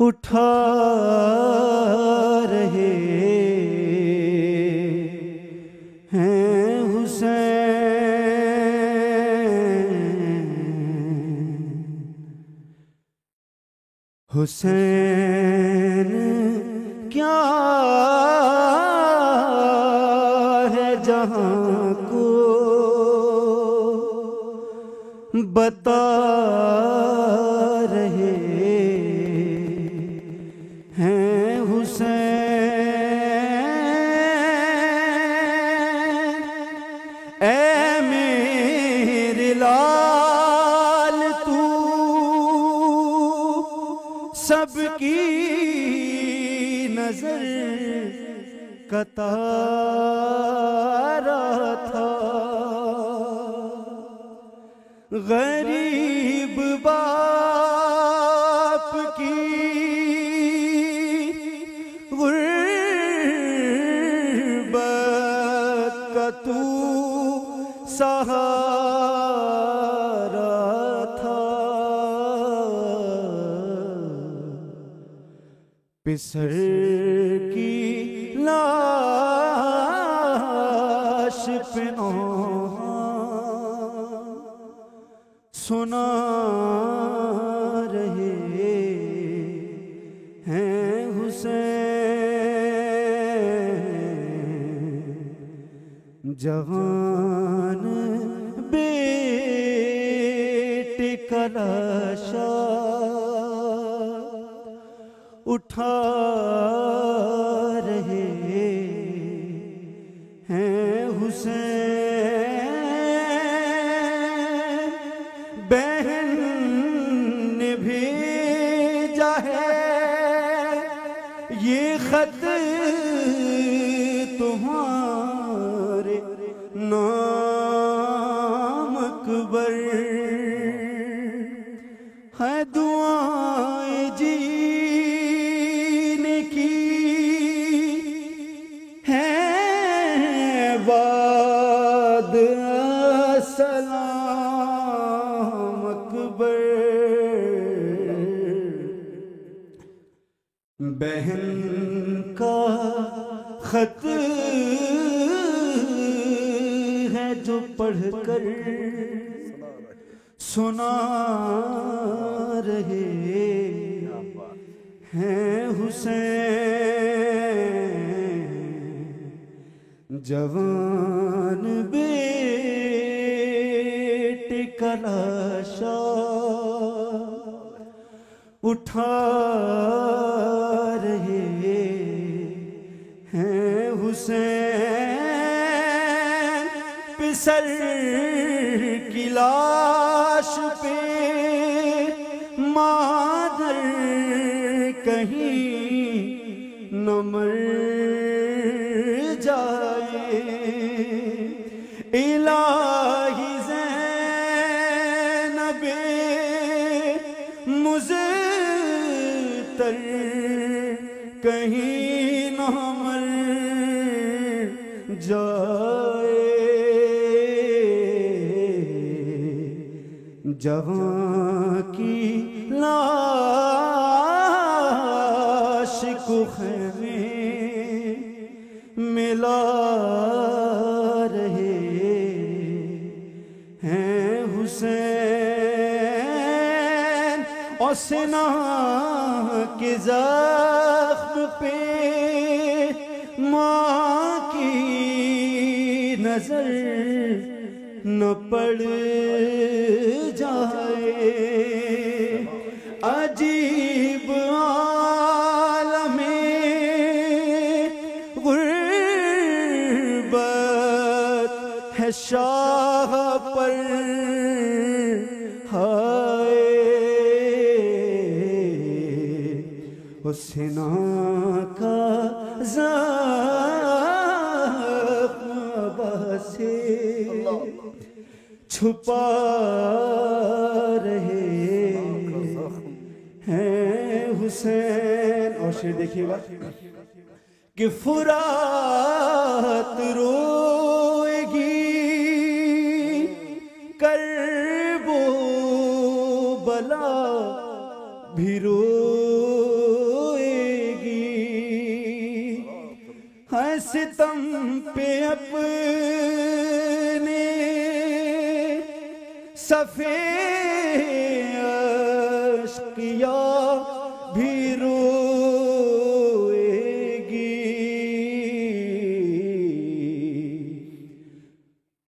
اٹھا رہے ہیں حسین کیا ہے جہاں کو بتا رہے ہیں حسین اے میرے لال تو سب کی نظر کا تارا تھا غریب باپ کی غربت کا تو سہارا تھا پسر کی لاش پہ سنا رہے ہیں حسین جوان بیٹے کا لاشا اٹھا رہے ہیں حسین بہن نے بھیجا ہے یہ خط تمہارے نام اکبر ہے دعائیں جینے کی ہیں بعد السلام اکبر بہن کا خط ہے جو پڑھ کر سنا رہے ہیں حسین جوان بیٹے کا لاشا اٹھا رہے ہیں حسین پسر کی لاش پہ مادر کہیں نہ مر جائے الہی زینب مزتر کہیں نہ مر جائے جوان کی لاش کو خیمے ملا رہے ہیں حسین اور سینہ کے زخم پہ ماں کی نظر نہ پڑ جائے عجیب عالم غربت ہے شاہ پر ہائے حسین کا زخم باسے چھپا رہے ہیں حسین اور شعر دیکھیے گا کہ فرات روئے گی کرب و بلا بھی روئے ستم پہ اپنے صفے اشقیا بھی روئے گی،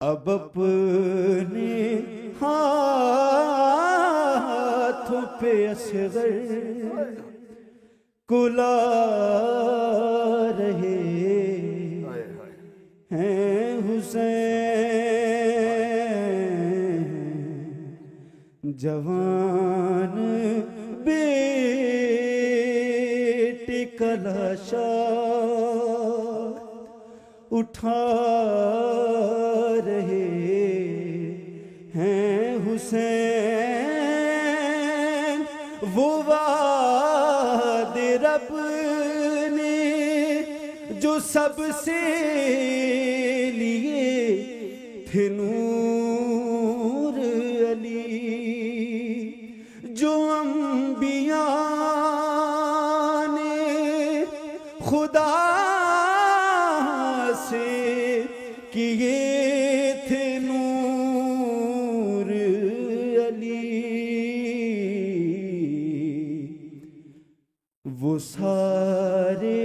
اب اپنے ہاتھوں پہ اصغر کلا رہے ہیں حسین، جوان بیٹے کا لاشا اٹھا رہے ہیں حسین، وہ وعد رب نے جو سب سے لیے تھے، نور علی جو انبیاء نے خدا سے کیے تھے، نور علی وہ سارے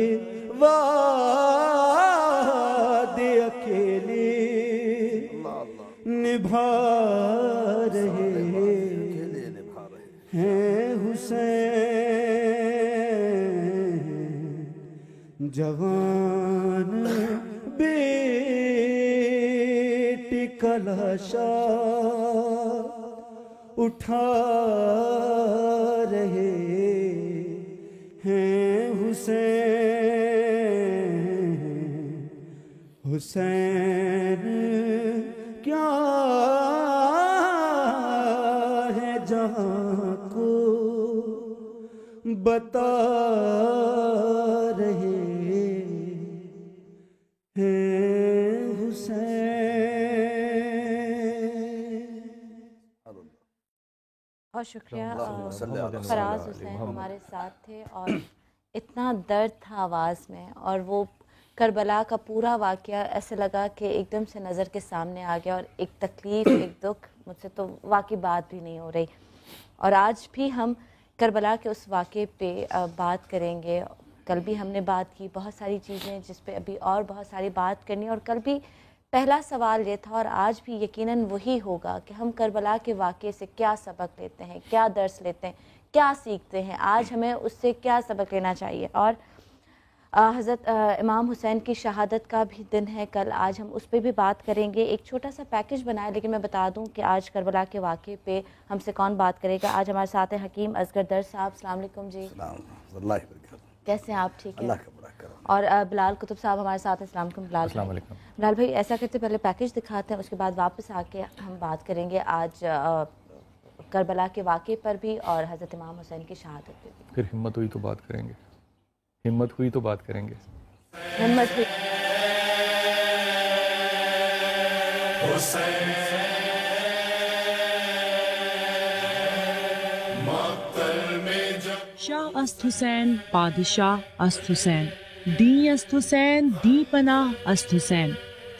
وعدے اکیلے نبھا رہے ہیں حسین، جوان بیٹے کا لاشا اٹھا رہے ہیں حسین، حسین کیا ہے جہاں کو بتا رہے ہیں حسین۔ بہت شکریہ، فراز حسین ہمارے ساتھ تھے اور اتنا درد تھا آواز میں، اور وہ کربلا کا پورا واقعہ ایسے لگا کہ ایک دم سے نظر کے سامنے آ گیا، اور ایک تکلیف، ایک دکھ، مجھ سے تو واقعی بات بھی نہیں ہو رہی۔ اور آج بھی ہم کربلا کے اس واقعے پہ بات کریں گے، کل بھی ہم نے بات کی بہت ساری چیزیں جس پہ ابھی اور بہت ساری بات کرنی، اور کل بھی پہلا سوال یہ تھا اور آج بھی یقیناً وہی ہوگا کہ ہم کربلا کے واقعے سے کیا سبق لیتے ہیں، کیا درس لیتے ہیں، کیا سیکھتے ہیں، آج ہمیں اس سے کیا سبق لینا چاہیے۔ اور حضرت امام حسین کی شہادت کا بھی دن ہے کل، آج ہم اس پہ بھی بات کریں گے۔ ایک چھوٹا سا پیکج بنایا، لیکن میں بتا دوں کہ آج کربلا کے واقعے پہ ہم سے کون بات کرے گا۔ آج ہمارے ساتھ ہیں حکیم اصغر در صاحب، السلام علیکم جی۔ کیسے ہیں آپ؟ ٹھیک ہے، اور بلال کتب صاحب ہمارے ساتھ ہیں، السلام علیکم بلال۔ السلام علیکم بلال بھائی، ایسا کرتے پہلے پیکج دکھاتے ہیں، اس کے بعد واپس آ کے ہم بات کریں گے آج کربلا کے واقعے پر بھی اور حضرت امام حسین کی شہادت پہ بھی۔ پھر ہمت ہوئی تو بات کریں گے، ہمت ہوئی تو بات کریں گے، ہمت ہوئی۔ شاہ است حسین، پادشاہ است حسین، دی است حسین، دی پناہ است حسین،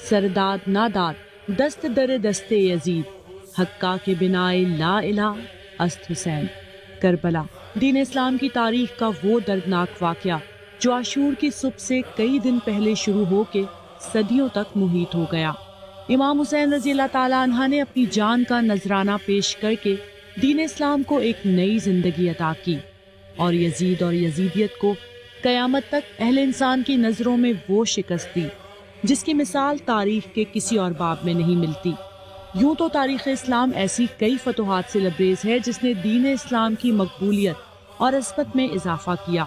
سرداد ناداد دست در دست یزید، حقہ کے بنائے لا الہ است حسین۔ کربلا دین اسلام کی تاریخ کا وہ دردناک واقعہ جو عاشور کی صبح سے کئی دن پہلے شروع ہو کے صدیوں تک محیط ہو گیا۔ امام حسین رضی اللہ تعالیٰ عنہ نے اپنی جان کا نذرانہ پیش کر کے دین اسلام کو ایک نئی زندگی عطا کی، اور یزید اور یزیدیت کو قیامت تک اہل انسان کی نظروں میں وہ شکست دی جس کی مثال تاریخ کے کسی اور باب میں نہیں ملتی۔ یوں تو تاریخ اسلام ایسی کئی فتوحات سے لبریز ہے جس نے دین اسلام کی مقبولیت اور عظمت میں اضافہ کیا،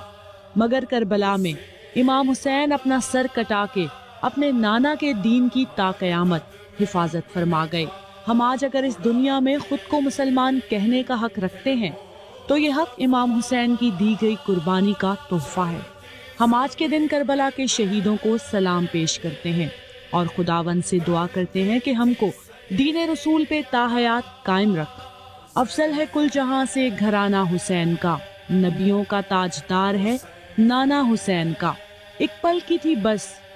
مگر کربلا میں امام حسین اپنا سر کٹا کے اپنے نانا کے دین کی تا قیامت حفاظت فرما گئے۔ ہم آج اگر اس دنیا میں خود کو مسلمان کہنے کا حق رکھتے ہیں تو یہ حق امام حسین کی دی گئی قربانی کا تحفہ ہے۔ ہم آج کے دن کربلا کے شہیدوں کو سلام پیش کرتے ہیں اور خداوند سے دعا کرتے ہیں کہ ہم کو دین رسول پہ تا حیات قائم رکھ۔ افضل ہے کل جہاں سے گھرانہ حسین کا، نبیوں کا تاجدار ہے نانا حسین کا۔ ایک پل کی تھی بس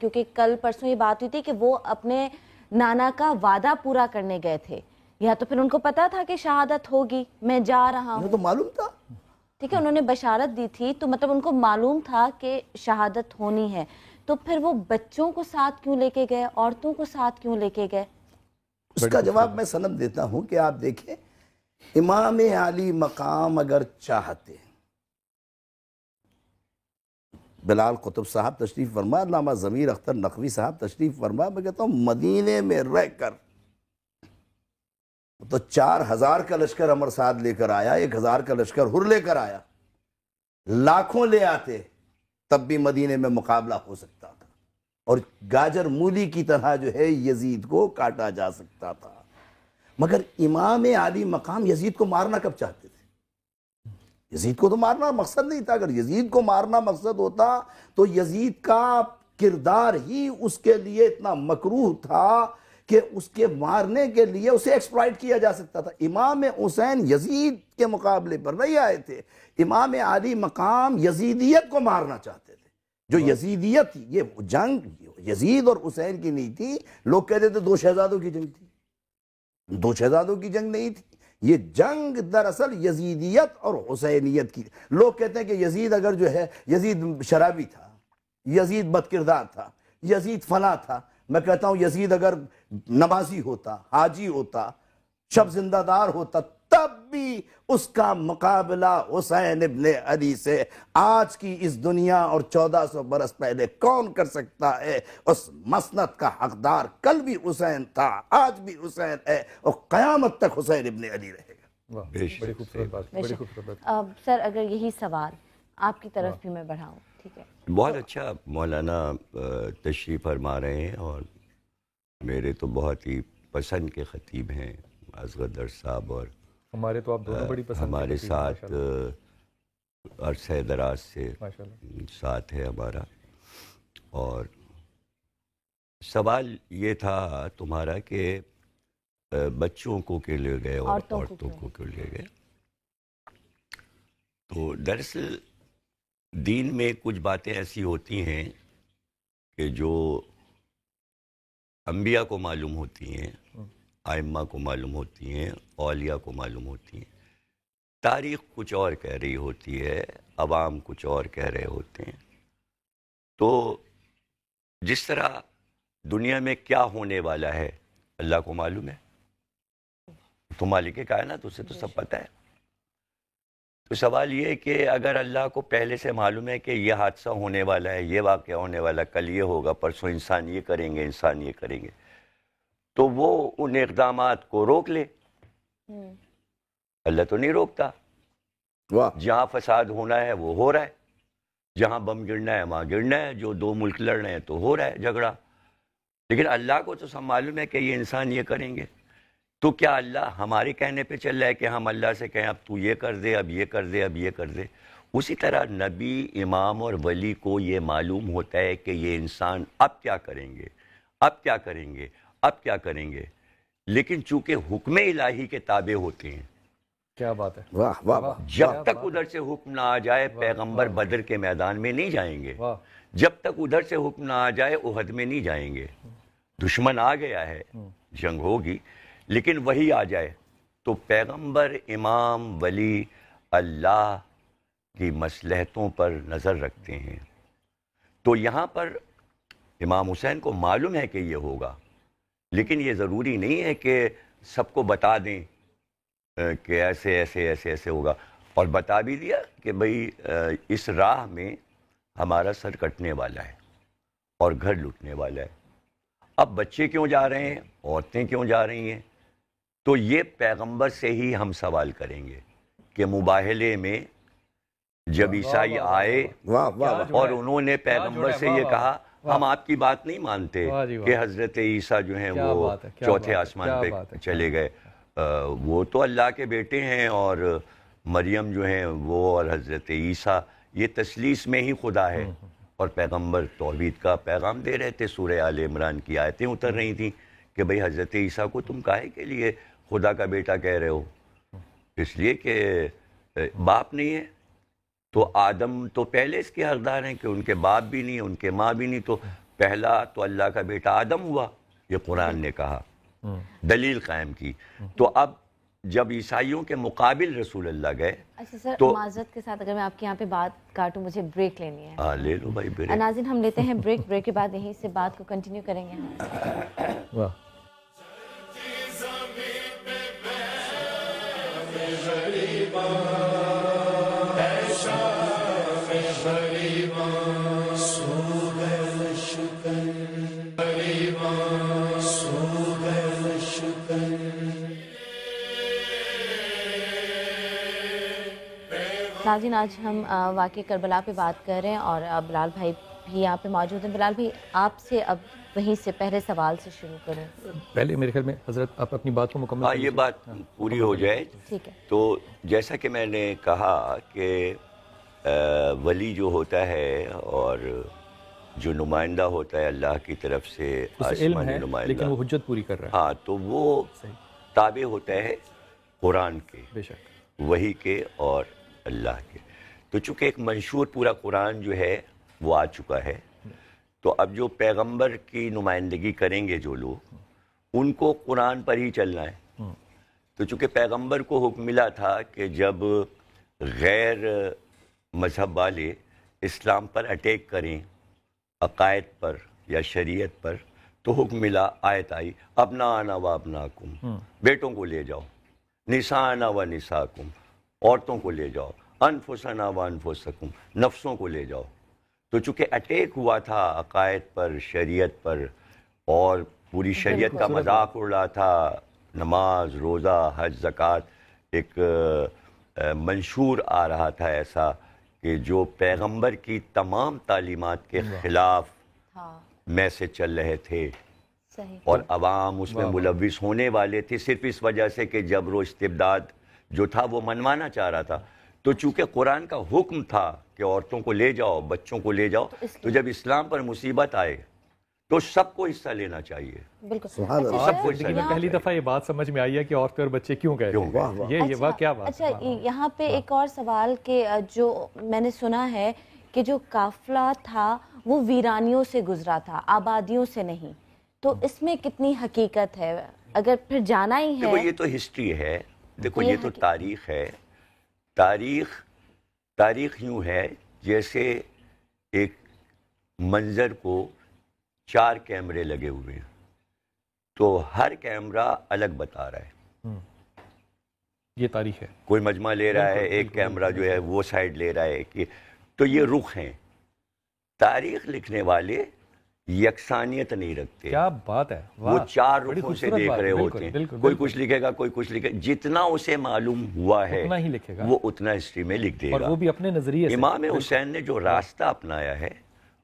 کیونکہ کل پرسوں یہ بات ہوئی تھی کہ وہ اپنے نانا کا وعدہ پورا کرنے گئے تھے، یا تو پھر ان کو پتا تھا کہ شہادت ہوگی، میں جا رہا ہوں، تو معلوم تھا، ٹھیک ہے، انہوں نے بشارت دی تھی، تو مطلب ان کو معلوم تھا کہ شہادت ہونی ہے، تو پھر وہ بچوں کو ساتھ کیوں لے کے گئے، عورتوں کو ساتھ کیوں لے کے گئے؟ اس کا جواب میں سند دیتا ہوں کہ آپ دیکھیں، امام علی مقام اگر چاہتے، بلال قطب صاحب تشریف فرما، علامہ ضمیر اختر نقوی صاحب تشریف فرما، میں کہتا ہوں مدینے میں رہ کر تو 4000 کا لشکر عمر سعد لے کر آیا، 1000 کا لشکر ہر لے کر آیا، لاکھوں لے آتے تب بھی مدینے میں مقابلہ ہو سکتا تھا، اور گاجر مولی کی طرح جو ہے یزید کو کاٹا جا سکتا تھا۔ مگر امام علی مقام یزید کو مارنا کب چاہتے تھے؟ یزید کو تو مارنا مقصد نہیں تھا۔ اگر یزید کو مارنا مقصد ہوتا تو یزید کا کردار ہی اس کے لیے اتنا مکروہ تھا کہ اس کے مارنے کے لیے اسے ایکسپلائٹ کیا جا سکتا تھا۔ امام حسین یزید کے مقابلے پر نہیں آئے تھے، امام علی مقام یزیدیت کو مارنا چاہتے تھے۔ جو یزیدیت تھی، یہ جنگ یزید اور حسین کی نہیں تھی، لوگ کہتے تھے دو شہزادوں کی جنگ تھی، دو شہزادوں کی جنگ نہیں تھی، یہ جنگ دراصل یزیدیت اور حسینیت کی۔ لوگ کہتے ہیں کہ یزید اگر جو ہے، یزید شرابی تھا، یزید بد کردار تھا، یزید فلاں تھا۔ میں کہتا ہوں یزید اگر نمازی ہوتا، حاجی ہوتا، شب زندہ دار ہوتا، تب بھی اس کا مقابلہ حسین ابن علی سے آج کی اس دنیا اور 1400 برس پہلے کون کر سکتا ہے؟ اس مسند کا حقدار کل بھی حسین تھا، آج بھی حسین ہے، اور قیامت تک حسین ابن علی رہے گا۔ بڑی خوبصورت بات، بڑی خوبصورت بات۔ سر اگر یہی سوال آپ کی طرف بھی میں بڑھاؤں، ٹھیک ہے؟ بہت اچھا مولانا تشریف فرما رہے ہیں، اور میرے تو بہت ہی پسند کے خطیب ہیں اصغر درس صاحب، اور ہمارے تو آپ دونوں بڑی پسند ہمارے ساتھ عرصہ دراز سے ساتھ ہے ہمارا۔ اور سوال یہ تھا تمہارا کہ بچوں کو کیوں لے گئے اور عورتوں کو کیوں لے گئے؟ تو دراصل دین میں کچھ باتیں ایسی ہوتی ہیں کہ جو انبیاء کو معلوم ہوتی ہیں، ائمہ کو معلوم ہوتی ہیں، اولیاء کو معلوم ہوتی ہیں، تاریخ کچھ اور کہہ رہی ہوتی ہے، عوام کچھ اور کہہ رہے ہوتے ہیں۔ تو جس طرح دنیا میں کیا ہونے والا ہے اللہ کو معلوم ہے، تو مالک کائنات، اسے تو سب پتہ ہے۔ تو سوال یہ ہے کہ اگر اللہ کو پہلے سے معلوم ہے کہ یہ حادثہ ہونے والا ہے، یہ واقعہ ہونے والا ہے، کل یہ ہوگا، پرسوں انسان یہ کریں گے، انسان یہ کریں گے، تو وہ ان اقدامات کو روک لے۔ اللہ تو نہیں روکتا، جہاں فساد ہونا ہے وہ ہو رہا ہے، جہاں بم گرنا ہے وہاں گرنا ہے، جو دو ملک لڑ رہے ہیں تو ہو رہا ہے جھگڑا، لیکن اللہ کو تو سب معلوم ہے کہ یہ انسان یہ کریں گے۔ تو کیا اللہ ہمارے کہنے پہ چل رہا ہے کہ ہم اللہ سے کہیں اب تو یہ کر دے، اب یہ کر دے، اب یہ کر دے؟ اسی طرح نبی، امام اور ولی کو یہ معلوم ہوتا ہے کہ یہ انسان اب کیا کریں گے، اب کیا کریں گے، اب کیا کریں گے، لیکن چونکہ حکم الہی کے تابع ہوتے ہیں، کیا بات ہے، واہ واہ واہ، جب تک ادھر سے حکم نہ آ جائے پیغمبر بدر کے میدان میں نہیں جائیں گے، جب تک ادھر سے حکم نہ آ جائے احد میں نہیں جائیں گے۔ دشمن آ گیا ہے، جنگ ہوگی، لیکن وہی آ جائے تو پیغمبر، امام، ولی اللہ کی مصلحتوں پر نظر رکھتے ہیں۔ تو یہاں پر امام حسین کو معلوم ہے کہ یہ ہوگا، لیکن یہ ضروری نہیں ہے کہ سب کو بتا دیں کہ ایسے ایسے ایسے ایسے ہوگا، اور بتا بھی دیا کہ بھئی اس راہ میں ہمارا سر کٹنے والا ہے اور گھر لوٹنے والا ہے۔ اب بچے کیوں جا رہے ہیں، عورتیں کیوں جا رہی ہیں؟ تو یہ پیغمبر سے ہی ہم سوال کریں گے کہ مباہلے میں جب عیسائی آئے اور انہوں نے پیغمبر سے یہ کہا ہم آپ کی بات نہیں مانتے کہ حضرت عیسیٰ جو ہیں وہ چوتھے آسمان پہ چلے گئے، وہ تو اللہ کے بیٹے ہیں، اور مریم جو ہیں وہ اور حضرت عیسیٰ یہ تثلیث میں ہی خدا ہے، اور پیغمبر توحید کا پیغام دے رہے تھے۔ سورہ آل عمران کی آیتیں اتر رہی تھیں کہ بھئی حضرت عیسیٰ کو تم کاہے کے لیے خدا کا بیٹا کہہ رہے ہو؟ اس لیے کہ باپ نہیں ہے، تو آدم تو پہلے اس کے حقدار ہیں کہ ان کے باپ بھی نہیں، ان کے ماں بھی نہیں، تو پہلا تو اللہ کا بیٹا آدم ہوا، یہ قرآن نے کہا، دلیل قائم کی. تو اب جب عیسائیوں کے مقابل رسول اللہ گئے. اچھا سر، تو معذرت کے ساتھ اگر میں آپ کے یہاں پہ بات کاٹوں، مجھے بریک لینی ہے. لے لو بھائی بریک. ناظرین ہم لیتے ہیں بریک کے بعد یہیں سے بات کو کنٹینیو کریں گے. واہ. ناظرین آج ہم واقعہ کربلا پہ بات کر رہے ہیں اور بلال بھائی بھی یہاں پہ موجود ہیں. بلال بھائی آپ سے اب وہیں سے پہلے سوال سے شروع کریں. پہلے میرے خیال میں حضرت آپ اپنی بات کو مکمل ہاں یہ بات پوری ہو جائے. ٹھیک ہے. تو جیسا کہ میں نے کہا کہ ولی جو ہوتا ہے اور جو نمائندہ ہوتا ہے اللہ کی طرف سے اسے علم آسمانی ہے نمائندہ، لیکن وہ حجت پوری کر رہا ہے. ہاں تو وہ تابع ہوتا ہے قرآن کے، بے شک. وحی کے اور اللہ کے. تو چونکہ ایک منشور پورا قرآن جو ہے وہ آ چکا ہے، تو اب جو پیغمبر کی نمائندگی کریں گے جو لوگ، ان کو قرآن پر ہی چلنا ہے. تو چونکہ پیغمبر کو حکم ملا تھا کہ جب غیر مذہب والے اسلام پر اٹیک کریں، عقائد پر یا شریعت پر، تو حکم ملا، آیت آئی، ابناءنا و ابناکم، بیٹوں کو لے جاؤ، نساءنا و نساکم، عورتوں کو لے جاؤ، انفسنا و انفسکم، نفسوں کو لے جاؤ. تو چونکہ اٹیک ہوا تھا عقائد پر، شریعت پر، اور پوری شریعت کا مذاق اڑ رہا تھا، نماز، روزہ، حج، زکوٰۃ، ایک منشور آ رہا تھا ایسا کہ جو پیغمبر کی تمام تعلیمات کے خلاف میں سے چل رہے تھے، اور عوام اس میں ملوث ہونے والے تھے صرف اس وجہ سے کہ جبر و استبداد جو تھا وہ منوانا چاہ رہا تھا. تو چونکہ قرآن کا حکم تھا کہ عورتوں کو لے جاؤ، بچوں کو لے جاؤ، تو جب اسلام پر مصیبت آئے تو سب کو حصہ لینا چاہیے. بالکل. سبحان اللہ. سب کو زندگی میں پہلی دفعہ یہ بات سمجھ میں آئی ہے کہ عورتیں اور بچے کیوں گئے. یہ واہ کیا بات. اچھا یہاں پہ ایک اور سوال کہ جو میں نے سنا ہے کہ جو قافلہ تھا وہ ویرانیوں سے گزرا تھا، آبادیوں سے نہیں، تو اس میں کتنی حقیقت ہے؟ اگر پھر جانا ہی ہے. دیکھو یہ تو ہسٹری ہے، دیکھو یہ تو تاریخ ہے. تاریخ یوں ہے جیسے ایک منظر کو 4 کیمرے لگے ہوئے ہیں، تو ہر کیمرہ الگ بتا رہا ہے. یہ تاریخ ہے. کوئی مجمع لے رہا ہے، ایک کیمرہ جو ہے وہ سائڈ لے رہا ہے. تو یہ رخ ہیں. تاریخ لکھنے والے یکسانیت نہیں رکھتے. کیا بات ہے. وہ 4 رخوں سے دیکھ رہے ہوتے ہیں. کوئی کچھ لکھے گا، کوئی کچھ لکھے گا. جتنا اسے معلوم ہوا ہے اتنا ہی لکھے گا، وہ اتنا ہسٹری میں لکھ دے گا. اور وہ بھی اپنے نظریے سے. امام حسین نے جو راستہ اپنایا ہے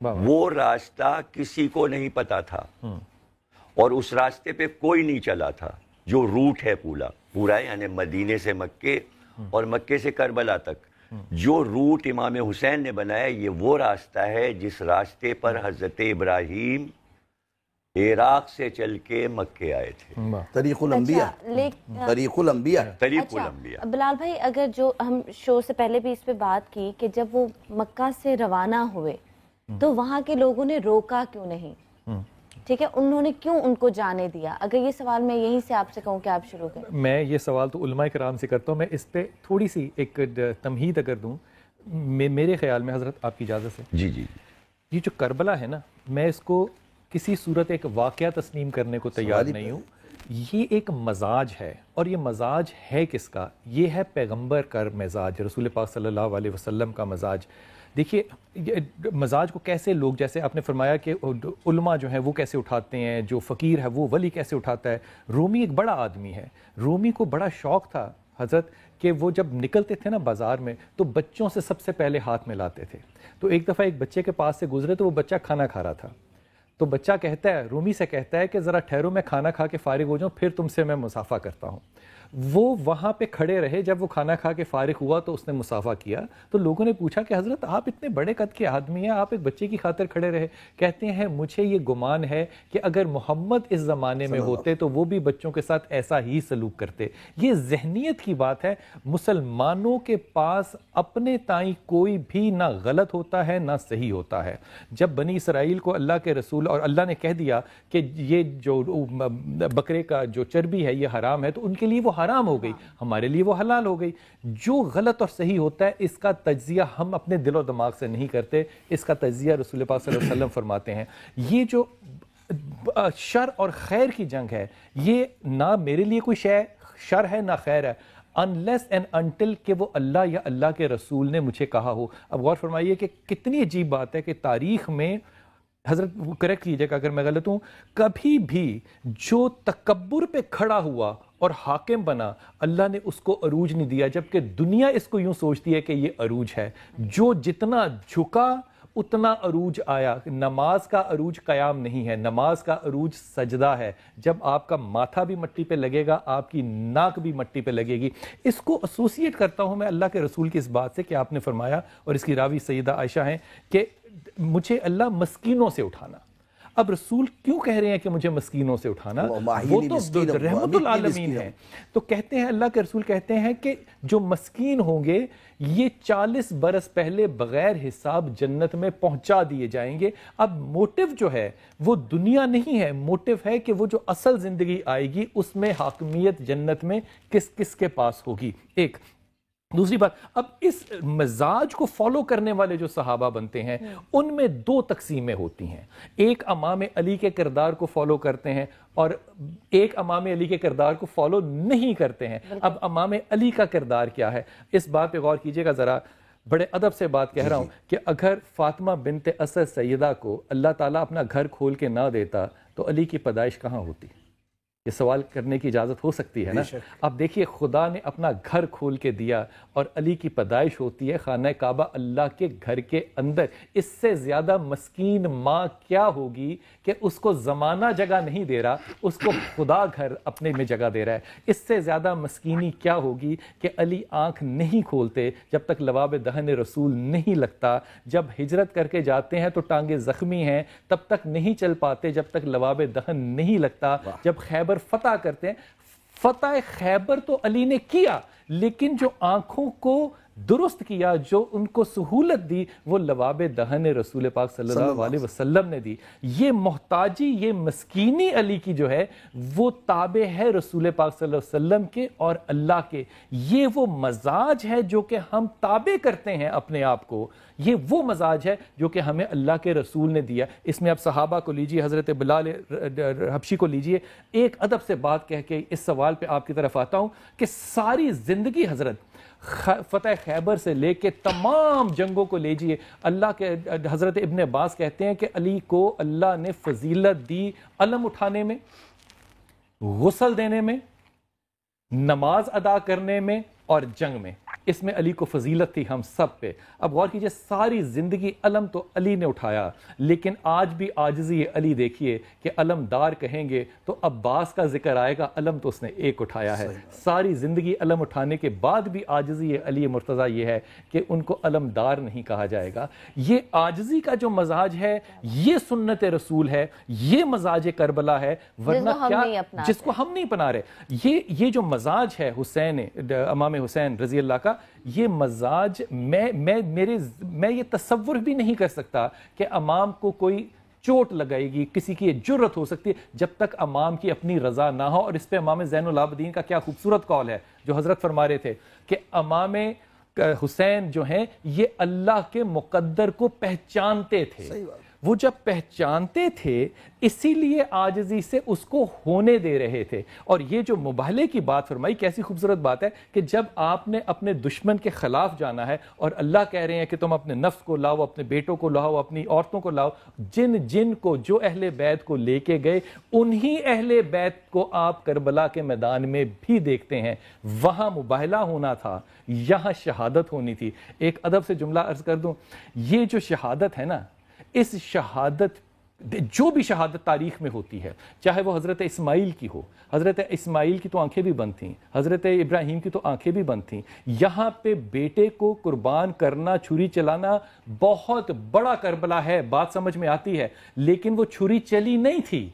وہ راستہ کسی کو نہیں پتا تھا، اور اس راستے پہ کوئی نہیں چلا تھا. جو روٹ ہے پورا یعنی مدینے سے مکے اور مکے سے کربلا تک جو روٹ امام حسین نے بنایا، یہ وہ راستہ ہے جس راستے پر حضرت ابراہیم عراق سے چل کے مکے آئے تھے. طریق الانبیاء. طریق الانبیاء. طریق الانبیاء. بلال بھائی اگر جو ہم شو سے پہلے بھی اس پہ بات کی کہ جب وہ مکہ سے روانہ ہوئے تو وہاں کے لوگوں نے روکا کیوں نہیں؟ ٹھیک ہے، انہوں نے کیوں ان کو جانے دیا؟ اگر یہ سوال میں یہیں سے آپ سے کہوں کہ آپ شروع کریں. میں یہ سوال تو علماء کرام سے کرتا ہوں. میں اس پہ تھوڑی سی ایک تمہید اگر دوں، میرے خیال میں حضرت آپ کی اجازت سے، جی یہ جو کربلا ہے نا، میں اس کو کسی صورت ایک واقعہ تسلیم کرنے کو تیار نہیں ہوں. یہ ایک مزاج ہے، اور یہ مزاج ہے کس کا؟ یہ ہے پیغمبر کا مزاج، رسول پاک صلی اللہ علیہ وسلم کا مزاج. دیکھیے مزاج کو کیسے لوگ، جیسے آپ نے فرمایا کہ علماء جو ہیں وہ کیسے اٹھاتے ہیں، جو فقیر ہے وہ ولی کیسے اٹھاتا ہے. رومی ایک بڑا آدمی ہے، رومی کو بڑا شوق تھا حضرت کہ وہ جب نکلتے تھے نا بازار میں تو بچوں سے سب سے پہلے ہاتھ میں لاتے تھے. تو ایک دفعہ ایک بچے کے پاس سے گزرے تو وہ بچہ کھانا کھا رہا تھا، تو بچہ کہتا ہے، رومی سے کہتا ہے کہ ذرا ٹھہرو میں کھانا کھا کے فارغ ہو جاؤں پھر تم سے میں مصافحہ کرتا ہوں۔ وہ وہاں پہ کھڑے رہے، جب وہ کھانا کھا کے فارغ ہوا تو اس نے مصافحہ کیا، تو لوگوں نے پوچھا کہ حضرت آپ اتنے بڑے قد کے آدمی ہیں، آپ ایک بچے کی خاطر کھڑے رہے؟ کہتے ہیں مجھے یہ گمان ہے کہ اگر محمد اس زمانے میں ہوتے تو وہ بھی بچوں کے ساتھ ایسا ہی سلوک کرتے۔ یہ ذہنیت کی بات ہے۔ مسلمانوں کے پاس اپنے تائیں کوئی بھی نہ غلط ہوتا ہے نہ صحیح ہوتا ہے۔ جب بنی اسرائیل کو اللہ کے رسول اور اللہ نے کہہ دیا کہ یہ جو بکرے کا جو چربی ہے یہ حرام ہے، تو ان کے لیے وہ حرام ہو گئی، ہمارے لیے وہ حلال ہو گئی۔ جو غلط اور صحیح ہوتا ہے اس کا تجزیہ ہم اپنے دل و دماغ سے نہیں کرتے، اس کا تجزیہ رسول پاک صلی اللہ علیہ وسلم فرماتے ہیں۔ یہ جو شر اور خیر کی جنگ ہے، یہ نہ میرے لیے کوئی شر ہے نہ خیر ہے، unless and until کہ وہ اللہ یا اللہ کے رسول نے مجھے کہا ہو۔ اب غور فرمائیے کہ کتنی عجیب بات ہے کہ تاریخ میں، حضرت کریکٹ کیجئے گا اگر میں غلط ہوں، کبھی بھی جو تکبر پہ کھڑا ہوا اور حاکم بنا، اللہ نے اس کو عروج نہیں دیا، جبکہ دنیا اس کو یوں سوچتی ہے کہ یہ عروج ہے۔ جو جتنا جھکا اتنا عروج آیا۔ نماز کا عروج قیام نہیں ہے، نماز کا عروج سجدہ ہے۔ جب آپ کا ماتھا بھی مٹی پہ لگے گا، آپ کی ناک بھی مٹی پہ لگے گی۔ اس کو ایسوسیٹ کرتا ہوں میں اللہ کے رسول کی اس بات سے کہ آپ نے فرمایا، اور اس کی راوی سیدہ عائشہ ہیں، کہ مجھے اللہ مسکینوں سے اٹھانا۔ اب رسول کیوں کہہ رہے ہیں کہ مجھے مسکینوں سے اٹھانا؟ وہ تو رحمت العالمین ہیں۔ تو کہتے ہیں، اللہ کے رسول کہتے ہیں کہ جو مسکین ہوں گے یہ 40 برس پہلے بغیر حساب جنت میں پہنچا دیے جائیں گے۔ اب موٹیو جو ہے وہ دنیا نہیں ہے، موٹیو ہے کہ وہ جو اصل زندگی آئے گی اس میں حاکمیت جنت میں کس کس کے پاس ہوگی۔ ایک دوسری بات، اب اس مزاج کو فالو کرنے والے جو صحابہ بنتے ہیں ان میں دو تقسیمیں ہوتی ہیں۔ ایک امام علی کے کردار کو فالو کرتے ہیں اور ایک امام علی کے کردار کو فالو نہیں کرتے ہیں۔ اب امام علی کا کردار کیا ہے، اس بات پہ غور کیجئے گا ذرا، بڑے ادب سے بات کہہ رہا ہوں کہ اگر فاطمہ بنت اسد سیدہ کو اللہ تعالیٰ اپنا گھر کھول کے نہ دیتا تو علی کی پیدائش کہاں ہوتی؟ یہ سوال کرنے کی اجازت ہو سکتی ہے نا؟ اب دیکھیے، خدا نے اپنا گھر کھول کے دیا اور علی کی پیدائش ہوتی ہے خانہ کعبہ اللہ کے گھر کے اندر۔ اس سے زیادہ مسکین ماں کیا ہوگی کہ اس کو زمانہ جگہ نہیں دے رہا، اس کو خدا گھر اپنے میں جگہ دے رہا ہے۔ اس سے زیادہ مسکینی کیا ہوگی کہ علی آنکھ نہیں کھولتے جب تک لباب دہن رسول نہیں لگتا۔ جب ہجرت کر کے جاتے ہیں تو ٹانگیں زخمی ہیں، تب تک نہیں چل پاتے جب تک لباب دہن نہیں لگتا۔ جب خیبر فتح کرتے ہیں، فتح خیبر تو علی نے کیا، لیکن جو آنکھوں کو درست کیا، جو ان کو سہولت دی، وہ لباب دہن رسول پاک صلی اللہ علیہ وسلم نے دی۔ یہ محتاجی، یہ مسکینی علی کی جو ہے وہ تابع ہے رسول پاک صلی اللہ علیہ وسلم کے اور اللہ کے۔ یہ وہ مزاج ہے جو کہ ہم تابع کرتے ہیں اپنے آپ کو، یہ وہ مزاج ہے جو کہ ہمیں اللہ کے رسول نے دیا۔ اس میں آپ صحابہ کو لیجئے، حضرت بلال حبشی کو لیجئے۔ ایک ادب سے بات کہہ کے اس سوال پہ آپ کی طرف آتا ہوں کہ ساری زندگی حضرت فتح خیبر سے لے کے تمام جنگوں کو لیجئے، اللہ کے حضرت ابن عباس کہتے ہیں کہ علی کو اللہ نے فضیلت دی علم اٹھانے میں، غسل دینے میں، نماز ادا کرنے میں اور جنگ میں۔ اس میں علی کو فضیلت تھی ہم سب پہ۔ اب غور کیجئے، ساری زندگی علم تو علی نے اٹھایا، لیکن آج بھی عاجزی علی دیکھیے کہ علمدار کہیں گے تو عباس کا ذکر آئے گا، علم تو اس نے ایک اٹھایا ہے۔ ساری زندگی علم اٹھانے کے بعد بھی عاجزی علی مرتضیٰ یہ ہے کہ ان کو علمدار نہیں کہا جائے گا۔ یہ عاجزی کا جو مزاج ہے، یہ سنت رسول ہے، یہ مزاج کربلا ہے، ورنہ کیا جس کو ہم نہیں اپنا رہے۔ یہ جو مزاج ہے حسین، امام حسین رضی اللہ کا، یہ مزاج میں یہ تصور بھی نہیں کر سکتا کہ امام کو کوئی چوٹ لگائے گی، کسی کی یہ جرت ہو سکتی ہے جب تک امام کی اپنی رضا نہ ہو۔ اور اس پہ امام زین العابدین کا کیا خوبصورت قول ہے جو حضرت فرما رہے تھے کہ امام حسین جو ہیں یہ اللہ کے مقدر کو پہچانتے تھے۔ وہ جب پہچانتے تھے اسی لیے عاجزی سے اس کو ہونے دے رہے تھے۔ اور یہ جو مباہلے کی بات فرمائی، کیسی خوبصورت بات ہے کہ جب آپ نے اپنے دشمن کے خلاف جانا ہے اور اللہ کہہ رہے ہیں کہ تم اپنے نفس کو لاؤ، اپنے بیٹوں کو لاؤ، اپنی عورتوں کو لاؤ، جن کو جو اہل بیت کو لے کے گئے انہی اہل بیت کو آپ کربلا کے میدان میں بھی دیکھتے ہیں۔ وہاں مباہلہ ہونا تھا، یہاں شہادت ہونی تھی۔ ایک ادب سے جملہ عرض کر دوں، یہ جو شہادت ہے نا، اس شہادت جو بھی شہادت تاریخ میں ہوتی ہے، چاہے وہ حضرت اسماعیل کی ہو، حضرت اسماعیل کی تو آنکھیں بھی بند تھیں، حضرت ابراہیم کی تو آنکھیں بھی بند تھیں، یہاں پہ بیٹے کو قربان کرنا، چھری چلانا بہت بڑا کربلا ہے، بات سمجھ میں آتی ہے، لیکن وہ چھری چلی نہیں تھی،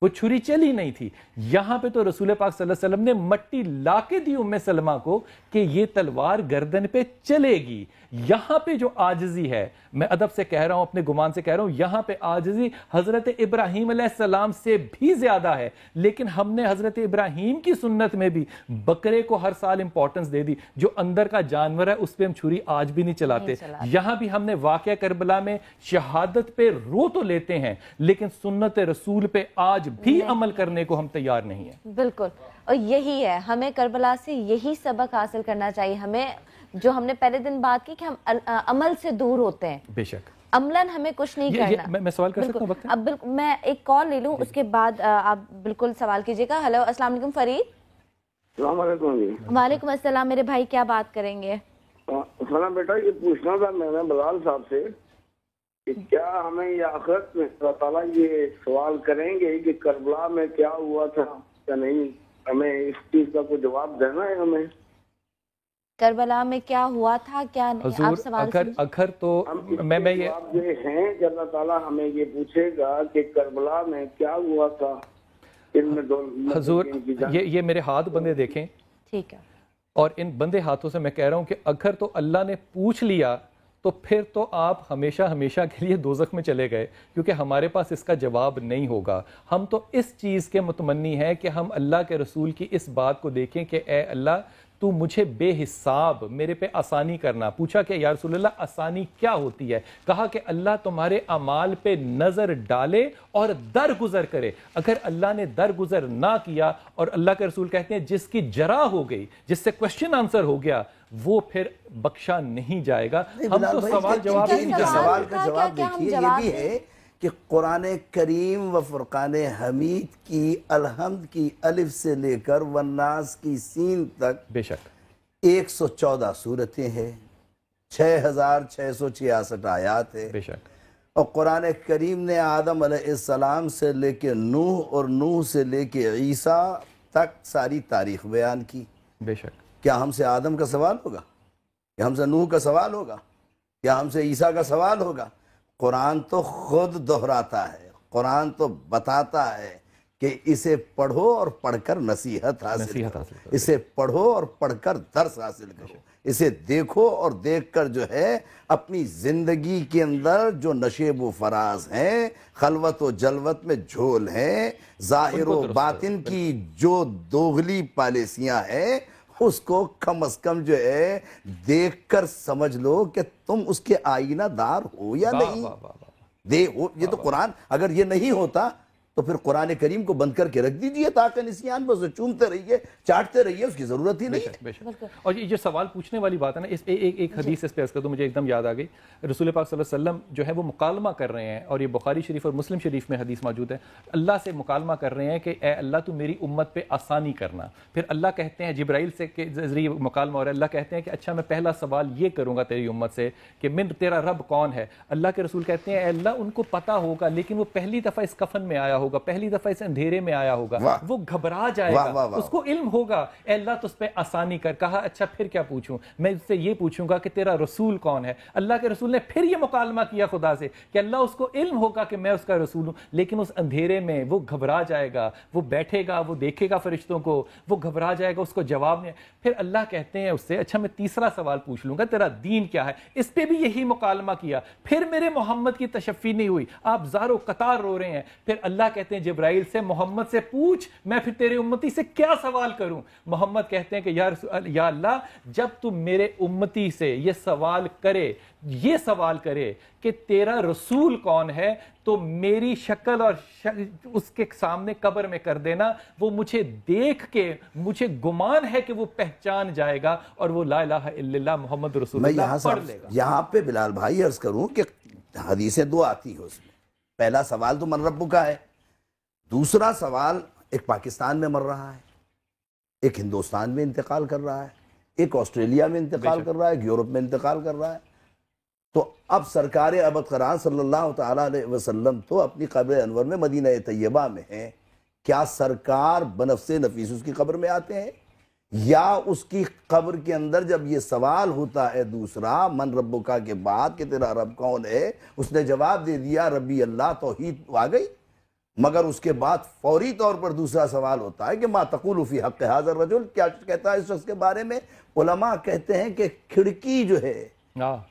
وہ چھری چلی نہیں تھی۔ یہاں پہ تو رسول پاک صلی اللہ علیہ وسلم نے مٹی لا کے دی ام سلمہ کو کہ یہ تلوار گردن پہ چلے گی۔ یہاں پہ جو عاجزی ہے، میں ادب سے کہہ رہا ہوں، اپنے گمان سے کہہ رہا ہوں، یہاں پہ عاجزی حضرت ابراہیم علیہ السلام سے بھی زیادہ ہے، لیکن ہم نے حضرت ابراہیم کی سنت میں بھی بکرے کو ہر سال امپورٹنس دے دی، جو اندر کا جانور ہے اس پہ ہم چھری آج بھی نہیں چلاتے۔ یہاں بھی ہم نے واقعہ کربلا میں شہادت پہ رو تو لیتے ہیں، لیکن سنت رسول پہ آج بھی عمل کرنے کو ہم تیار نہیں ہیں۔ بالکل، اور یہی ہے، ہمیں کربلا سے یہی سبق حاصل کرنا چاہیے۔ ہمیں جو ہم نے پہلے دن بات کی کہ ہم عمل سے دور ہوتے ہیں، بے شک عملاً ہمیں کچھ نہیں کرنا۔ میں سوال کر سکتا ہوں وقت ہے؟ اب بالکل میں ایک کال لے لوں، اس کے بعد آپ بالکل سوال کیجئے گا۔ ہلو، السلام علیکم فرید۔ السلام علیکم جی۔ وعلیکم السلام میرے بھائی، کیا بات کریں گے؟ سلام بیٹا، یہ پوچھنا تھا میں نے بلال صاحب سے کہ کیا ہمیں یہ آخرت میں اللہ تعالیٰ یہ سوال کریں گے کہ کربلا میں کیا ہوا تھا یا نہیں؟ ہمیں اس چیز کا کوئی جواب دینا ہے ہمیں۔ کربلا میں کیا ہوا تھا کیا نہیں؟ حضور آپ سوال اکھر تو میں یہ جواب یہ ہیں کہ اللہ تعالیٰ ہمیں یہ پوچھے گا کہ کربلا میں کیا ہوا تھا۔ ان میں دو حضور یہ میرے ہاتھ بندے دیکھیں، ٹھیک ہے، اور ان بندے ہاتھوں سے میں کہہ رہا ہوں کہ اگر تو اللہ نے پوچھ لیا تو پھر تو آپ ہمیشہ ہمیشہ کے لیے دوزخ میں چلے گئے، کیونکہ ہمارے پاس اس کا جواب نہیں ہوگا۔ ہم تو اس چیز کے متمنی ہیں کہ ہم اللہ کے رسول کی اس بات کو دیکھیں کہ اے اللہ تو مجھے بے حساب میرے پہ آسانی کرنا۔ پوچھا کہ یا رسول اللہ آسانی کیا ہوتی ہے؟ کہا کہ اللہ تمہارے اعمال پہ نظر ڈالے اور درگزر کرے۔ اگر اللہ نے درگزر نہ کیا، اور اللہ کے رسول کہتے ہیں جس کی جرا ہو گئی، جس سے کوشچن آنسر ہو گیا، وہ پھر بخشا نہیں جائے گا۔ ہم تو سوال جواب نہیں سوال جانتے۔ کا جواب دیکھیے، یہ بھی ہے کہ قرآن کریم و فرقان حمید کی الحمد کی الف سے لے کر والناس کی سین تک بے شک 114 صورتیں ہیں، 6666 آیات ہے، بے شک اور قرآن کریم نے آدم علیہ السلام سے لے کے نوح اور نوح سے لے کے عیسیٰ تک ساری تاریخ بیان کی۔ بے شک کیا ہم سے آدم کا سوال ہوگا؟ کیا ہم سے نوح کا سوال ہوگا؟ کیا ہم سے عیسیٰ کا سوال ہوگا؟ قرآن تو خود دہراتا ہے، قرآن تو بتاتا ہے کہ اسے پڑھو اور پڑھ کر نصیحت حاصل کرو، اسے پڑھو اور پڑھ کر درس حاصل کرو، اسے دیکھو اور دیکھ کر جو ہے اپنی زندگی کے اندر جو نشیب و فراز ہیں، خلوت و جلوت میں جھول ہیں، ظاہر و باطن کی جو دوغلی پالیسیاں ہیں، اس کو کم از کم جو ہے دیکھ کر سمجھ لو کہ تم اس کے آئینہ دار ہو یا نہیں۔ یہ تو قرآن اگر یہ نہیں ہوتا تو پھر قرآن کریم کو بند کر کے رکھ دیجئے، تاکہ نسیان بس چومتے رہیے، چاٹتے رہیے، اس کی ضرورت ہی نہیں ہے۔ اور یہ جو سوال پوچھنے والی بات ہے نا، اس پہ ایک حدیث اس پہ عرض کر دو، مجھے ایک دم یاد آ گئی۔ رسول پاک صلی اللہ علیہ وسلم جو ہے وہ مکالمہ کر رہے ہیں، اور یہ بخاری شریف اور مسلم شریف میں حدیث موجود ہے، اللہ سے مکالمہ کر رہے ہیں کہ اے اللہ تو میری امت پہ آسانی کرنا۔ پھر اللہ کہتے ہیں، جبرائیل سے کے ذریعے مکالمہ، اور اللہ کہتے ہیں کہ اچھا میں پہلا سوال یہ کروں گا تیری امت سے کہ من تیرا رب کون ہے؟ اللہ کے رسول کہتے ہیں اے اللہ ان کو پتہ ہوگا، لیکن وہ پہلی دفعہ اس کفن میں آیا ہوگا، پہلی دفعہ اس اندھیرے میں آیا ہوگا، وہ گھبرا جائے گا، اس کو علم ہوگا اے اللہ تو اس پہ آسانی کر۔ کہا اچھا پھر کیا پوچھوں؟ میں اس سے یہ پوچھوں گا کہ تیرا رسول کون ہے؟ اللہ کے رسول نے پھر یہ مکالمہ کیا خدا سے کہ اللہ اس کو علم ہوگا کہ میں اس کا رسول ہوں، لیکن اس اندھیرے میں وہ گھبرا جائے گا، وہ بیٹھے گا، وہ دیکھے گا فرشتوں کو، وہ گھبرا جائے گا، اس کو جواب نہیں۔ پھر اللہ کہتے ہیں اس سے اچھا میں تیسرا سوال پوچھ لوں گا، تیرا دین کیا ہے؟ اس پہ بھی یہی مکالمہ کیا۔ پھر میرے محمد کی تشفی نہیں ہوئی، آپ زار و قطار رو رہے ہیں۔ پھر اللہ کہتے ہیں جبرائیل سے محمد سے پوچھ، میں پھر تیرے امتی سے کیا سوال کروں؟ محمد کہتے ہیں کہ یا اللہ جب تم میرے امتی سے یہ سوال کرے کہ تیرا رسول کون ہے تو میری شکل اور اس کے سامنے قبر میں کر دینا، وہ مجھے دیکھ کے مجھے گمان ہے کہ وہ پہچان جائے گا اور وہ لا الہ الا اللہ محمد رسول اللہ پڑھ لے گا۔ یہاں پہ بلال بھائی عرض کروں کہ حدیثیں دو آتی ہیں اس میں۔ پہلا سوال تو من ربک کا ہے، دوسرا سوال ایک پاکستان میں مر رہا ہے، ایک ہندوستان میں انتقال کر رہا ہے، ایک آسٹریلیا میں انتقال کر رہا ہے، ایک یورپ میں انتقال کر رہا ہے۔ تو اب سرکار ابد قرآن صلی اللہ تعالیٰ علیہ وسلم تو اپنی قبر انور میں مدینہ طیبہ میں ہیں، کیا سرکار بنفس نفیس اس کی قبر میں آتے ہیں؟ یا اس کی قبر کے اندر جب یہ سوال ہوتا ہے دوسرا من ربکا کے بعد کہ تیرا رب کون ہے، اس نے جواب دے دیا ربی اللہ، توحید آ گئی، مگر اس کے بعد فوری طور پر دوسرا سوال ہوتا ہے کہ ما تقول فی حق ھذا الرجل، کیا کہتا ہے اس شخص کے بارے میں؟ علماء کہتے ہیں کہ کھڑکی جو ہے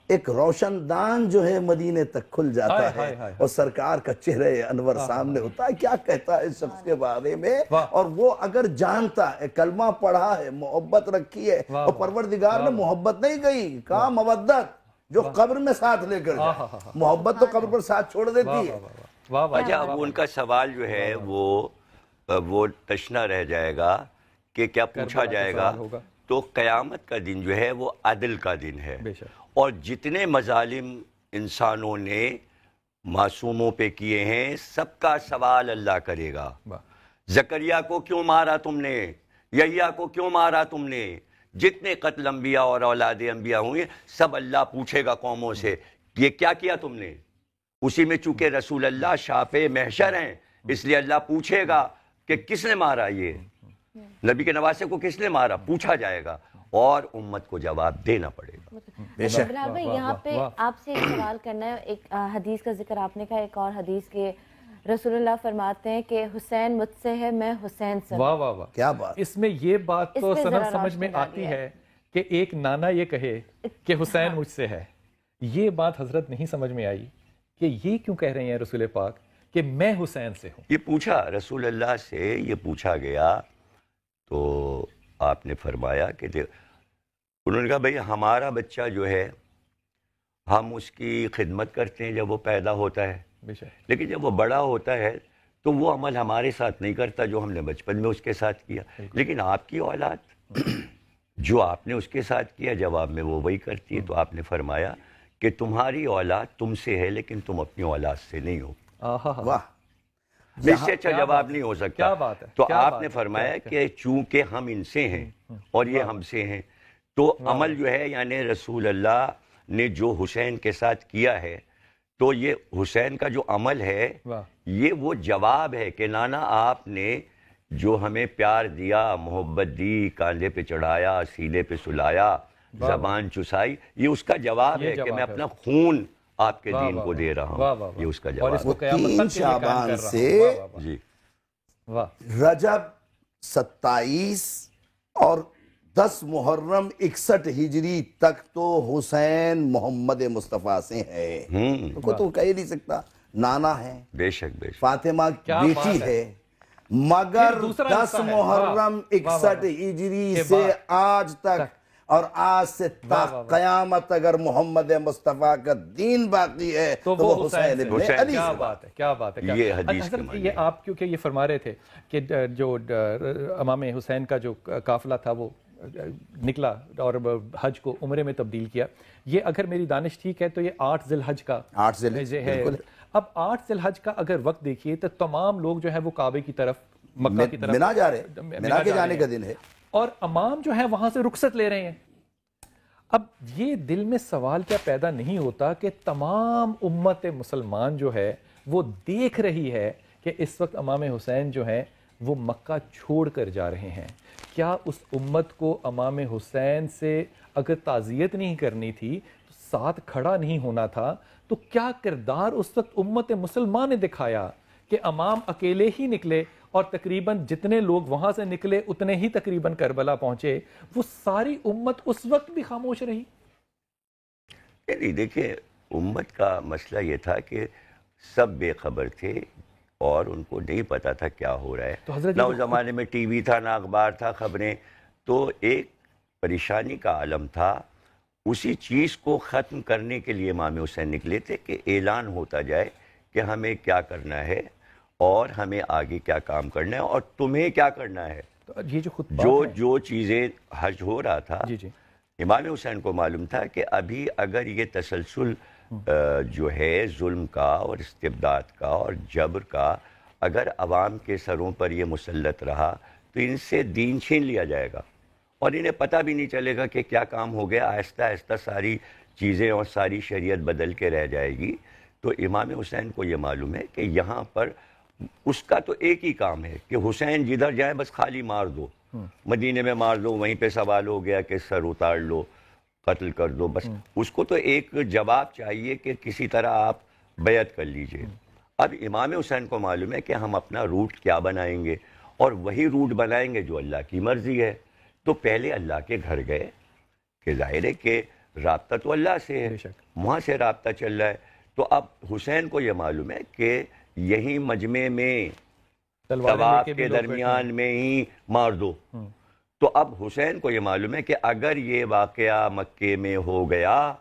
ایک روشن دان جو ہے مدینے تک کھل جاتا ہے اور سرکار کا چہرہ انور سامنے ہوتا ہے، کیا کہتا ہے اس شخص کے بارے میں؟ اور وہ اگر جانتا ہے، کلمہ پڑھا ہے، محبت رکھی ہے، اور پروردگار نے محبت نہیں کہی، کہا مودت، جو قبر میں ساتھ لے کر جائے، محبت تو قبر پر ساتھ چھوڑ دیتی ہے۔ اچھا، اب ان کا سوال جو ہے وہ تشنا رہ جائے گا کہ کیا پوچھا جائے گا، تو قیامت کا دن جو ہے وہ عدل کا دن ہے، اور جتنے مظالم انسانوں نے معصوموں پہ کیے ہیں سب کا سوال اللہ کرے گا۔ زکریا کو کیوں مارا تم نے، یحییٰ کو کیوں مارا تم نے، جتنے قتل انبیاء اور اولاد انبیاء ہوئے سب اللہ پوچھے گا قوموں سے یہ کیا کیا تم نے۔ اسی میں چونکہ رسول اللہ شافع محشر ہیں، اس لیے اللہ پوچھے گا کہ کس نے مارا، یہ نبی کے نواسے کو کس نے مارا، پوچھا جائے گا اور امت کو جواب دینا پڑے گا۔ بلال بھائی یہاں پہ آپ سے ایک سوال کرنا ہے، ایک حدیث کا ذکر آپ نے کہا، ایک اور حدیث کے رسول اللہ فرماتے ہیں کہ حسین مجھ سے ہے، میں حسین سے۔ واہ واہ واہ، کیا بات! اس میں یہ بات تو سند سمجھ میں آتی ہے کہ ایک نانا یہ کہے کہ حسین مجھ سے ہے، یہ بات حضرت نہیں سمجھ میں آئی کہ یہ کیوں کہہ رہے ہیں رسول پاک کہ میں حسین سے ہوں۔ یہ پوچھا رسول اللہ سے، یہ پوچھا گیا تو آپ نے فرمایا کہ انہوں نے کہا بھئی ہمارا بچہ جو ہے ہم اس کی خدمت کرتے ہیں جب وہ پیدا ہوتا ہے، لیکن جب وہ بڑا ہوتا ہے تو وہ عمل ہمارے ساتھ نہیں کرتا جو ہم نے بچپن میں اس کے ساتھ کیا، لیکن آپ کی اولاد جو آپ نے اس کے ساتھ کیا جواب میں وہ وہی کرتی ہے۔ تو آپ نے فرمایا کہ تمہاری اولاد تم سے ہے لیکن تم اپنی اولاد سے نہیں ہو۔ واہ! اس سے اچھا جواب نہیں ہو سکتا۔ تو آپ نے فرمایا کہ چونکہ ہم ان سے ہیں اور یہ ہم سے ہیں، تو عمل جو ہے یعنی رسول اللہ نے جو حسین کے ساتھ کیا ہے، تو یہ حسین کا جو عمل ہے یہ وہ جواب ہے کہ نانا آپ نے جو ہمیں پیار دیا، محبت دی، کاندھے پہ چڑھایا، سینے پہ سلایا، زبان چسائی، یہ اس کا جواب ہے کہ میں اپنا خون آپ کے دین کو دے رہا ہوں، یہ اس کا جواب ہے۔ وہ 3 شعبان سے جی رجب 27 اور 10 محرم 61 ہجری تک تو حسین محمد مصطفیٰ سے ہے، ان کو تو کہہ ہی نہیں سکتا، نانا ہے، بے شک بے شک، فاطمہ بیٹی ہے، مگر 10 محرم 61 ہجری سے آج تک اور آج سے تا قیامت اگر محمد مصطفیٰ کا دین باقی ہے تو وہ حسین ابن علی۔ کیا بات ہے، کیا بات ہے! یہ حدیث کے معنی یہ آپ کیونکہ یہ فرما رہے تھے کہ جو امام حسین کا جو قافلہ تھا وہ نکلا اور حج کو عمرے میں تبدیل کیا، یہ اگر میری دانش ٹھیک ہے تو یہ 8 ذی الحج کا 8 ذی الحج ہے۔ اب 8 ذی الحج کا اگر وقت دیکھیے تو تمام لوگ جو ہے وہ کعبے کی طرف، مکہ کی طرف منا جا رہے ہیں، منا کے جانے کا دن ہے، اور امام جو ہے وہاں سے رخصت لے رہے ہیں۔ اب یہ دل میں سوال کیا پیدا نہیں ہوتا کہ تمام امت مسلمان جو ہے وہ دیکھ رہی ہے کہ اس وقت امام حسین جو ہیں وہ مکہ چھوڑ کر جا رہے ہیں، کیا اس امت کو امام حسین سے اگر تعزیت نہیں کرنی تھی تو ساتھ کھڑا نہیں ہونا تھا؟ تو کیا کردار اس وقت امت مسلمان نے دکھایا کہ امام اکیلے ہی نکلے اور تقریباً جتنے لوگ وہاں سے نکلے اتنے ہی تقریباً کربلا پہنچے، وہ ساری امت اس وقت بھی خاموش رہی؟ نہیں دیکھیں، امت کا مسئلہ یہ تھا کہ سب بے خبر تھے اور ان کو نہیں پتا تھا کیا ہو رہا ہے، نہ اس زمانے میں ٹی وی تھا، نہ اخبار تھا، خبریں، تو ایک پریشانی کا عالم تھا۔ اسی چیز کو ختم کرنے کے لیے امام حسین نکلے تھے کہ اعلان ہوتا جائے کہ ہمیں کیا کرنا ہے اور ہمیں آگے کیا کام کرنا ہے اور تمہیں کیا کرنا ہے۔ یہ جو چیزیں حج ہو رہا تھا، امام حسین کو معلوم تھا کہ ابھی اگر یہ تسلسل جو ہے ظلم کا اور استبداد کا اور جبر کا اگر عوام کے سروں پر یہ مسلط رہا تو ان سے دین چھین لیا جائے گا اور انہیں پتہ بھی نہیں چلے گا کہ کیا کام ہو گیا. آہستہ آہستہ ساری چیزیں اور ساری شریعت بدل کے رہ جائے گی. تو امام حسین کو یہ معلوم ہے کہ یہاں پر اس کا تو ایک ہی کام ہے کہ حسین جدھر جائیں بس خالی مار دو, مدینے میں مار دو, وہیں پہ سوال ہو گیا کہ سر اتار لو, قتل کر دو. بس اس کو تو ایک جواب چاہیے کہ کسی طرح آپ بیعت کر لیجئے. اب امام حسین کو معلوم ہے کہ ہم اپنا روٹ کیا بنائیں گے, اور وہی روٹ بنائیں گے جو اللہ کی مرضی ہے. تو پہلے اللہ کے گھر گئے کہ ظاہر ہے کہ رابطہ تو اللہ سے ہے, وہاں سے رابطہ چل رہا ہے. تو اب حسین کو یہ معلوم ہے کہ یہی مجمع میں طواف کے درمیان میں ہی مار دو. تو اب حسین کو یہ معلوم ہے کہ اگر یہ واقعہ مکے میں ہو گیا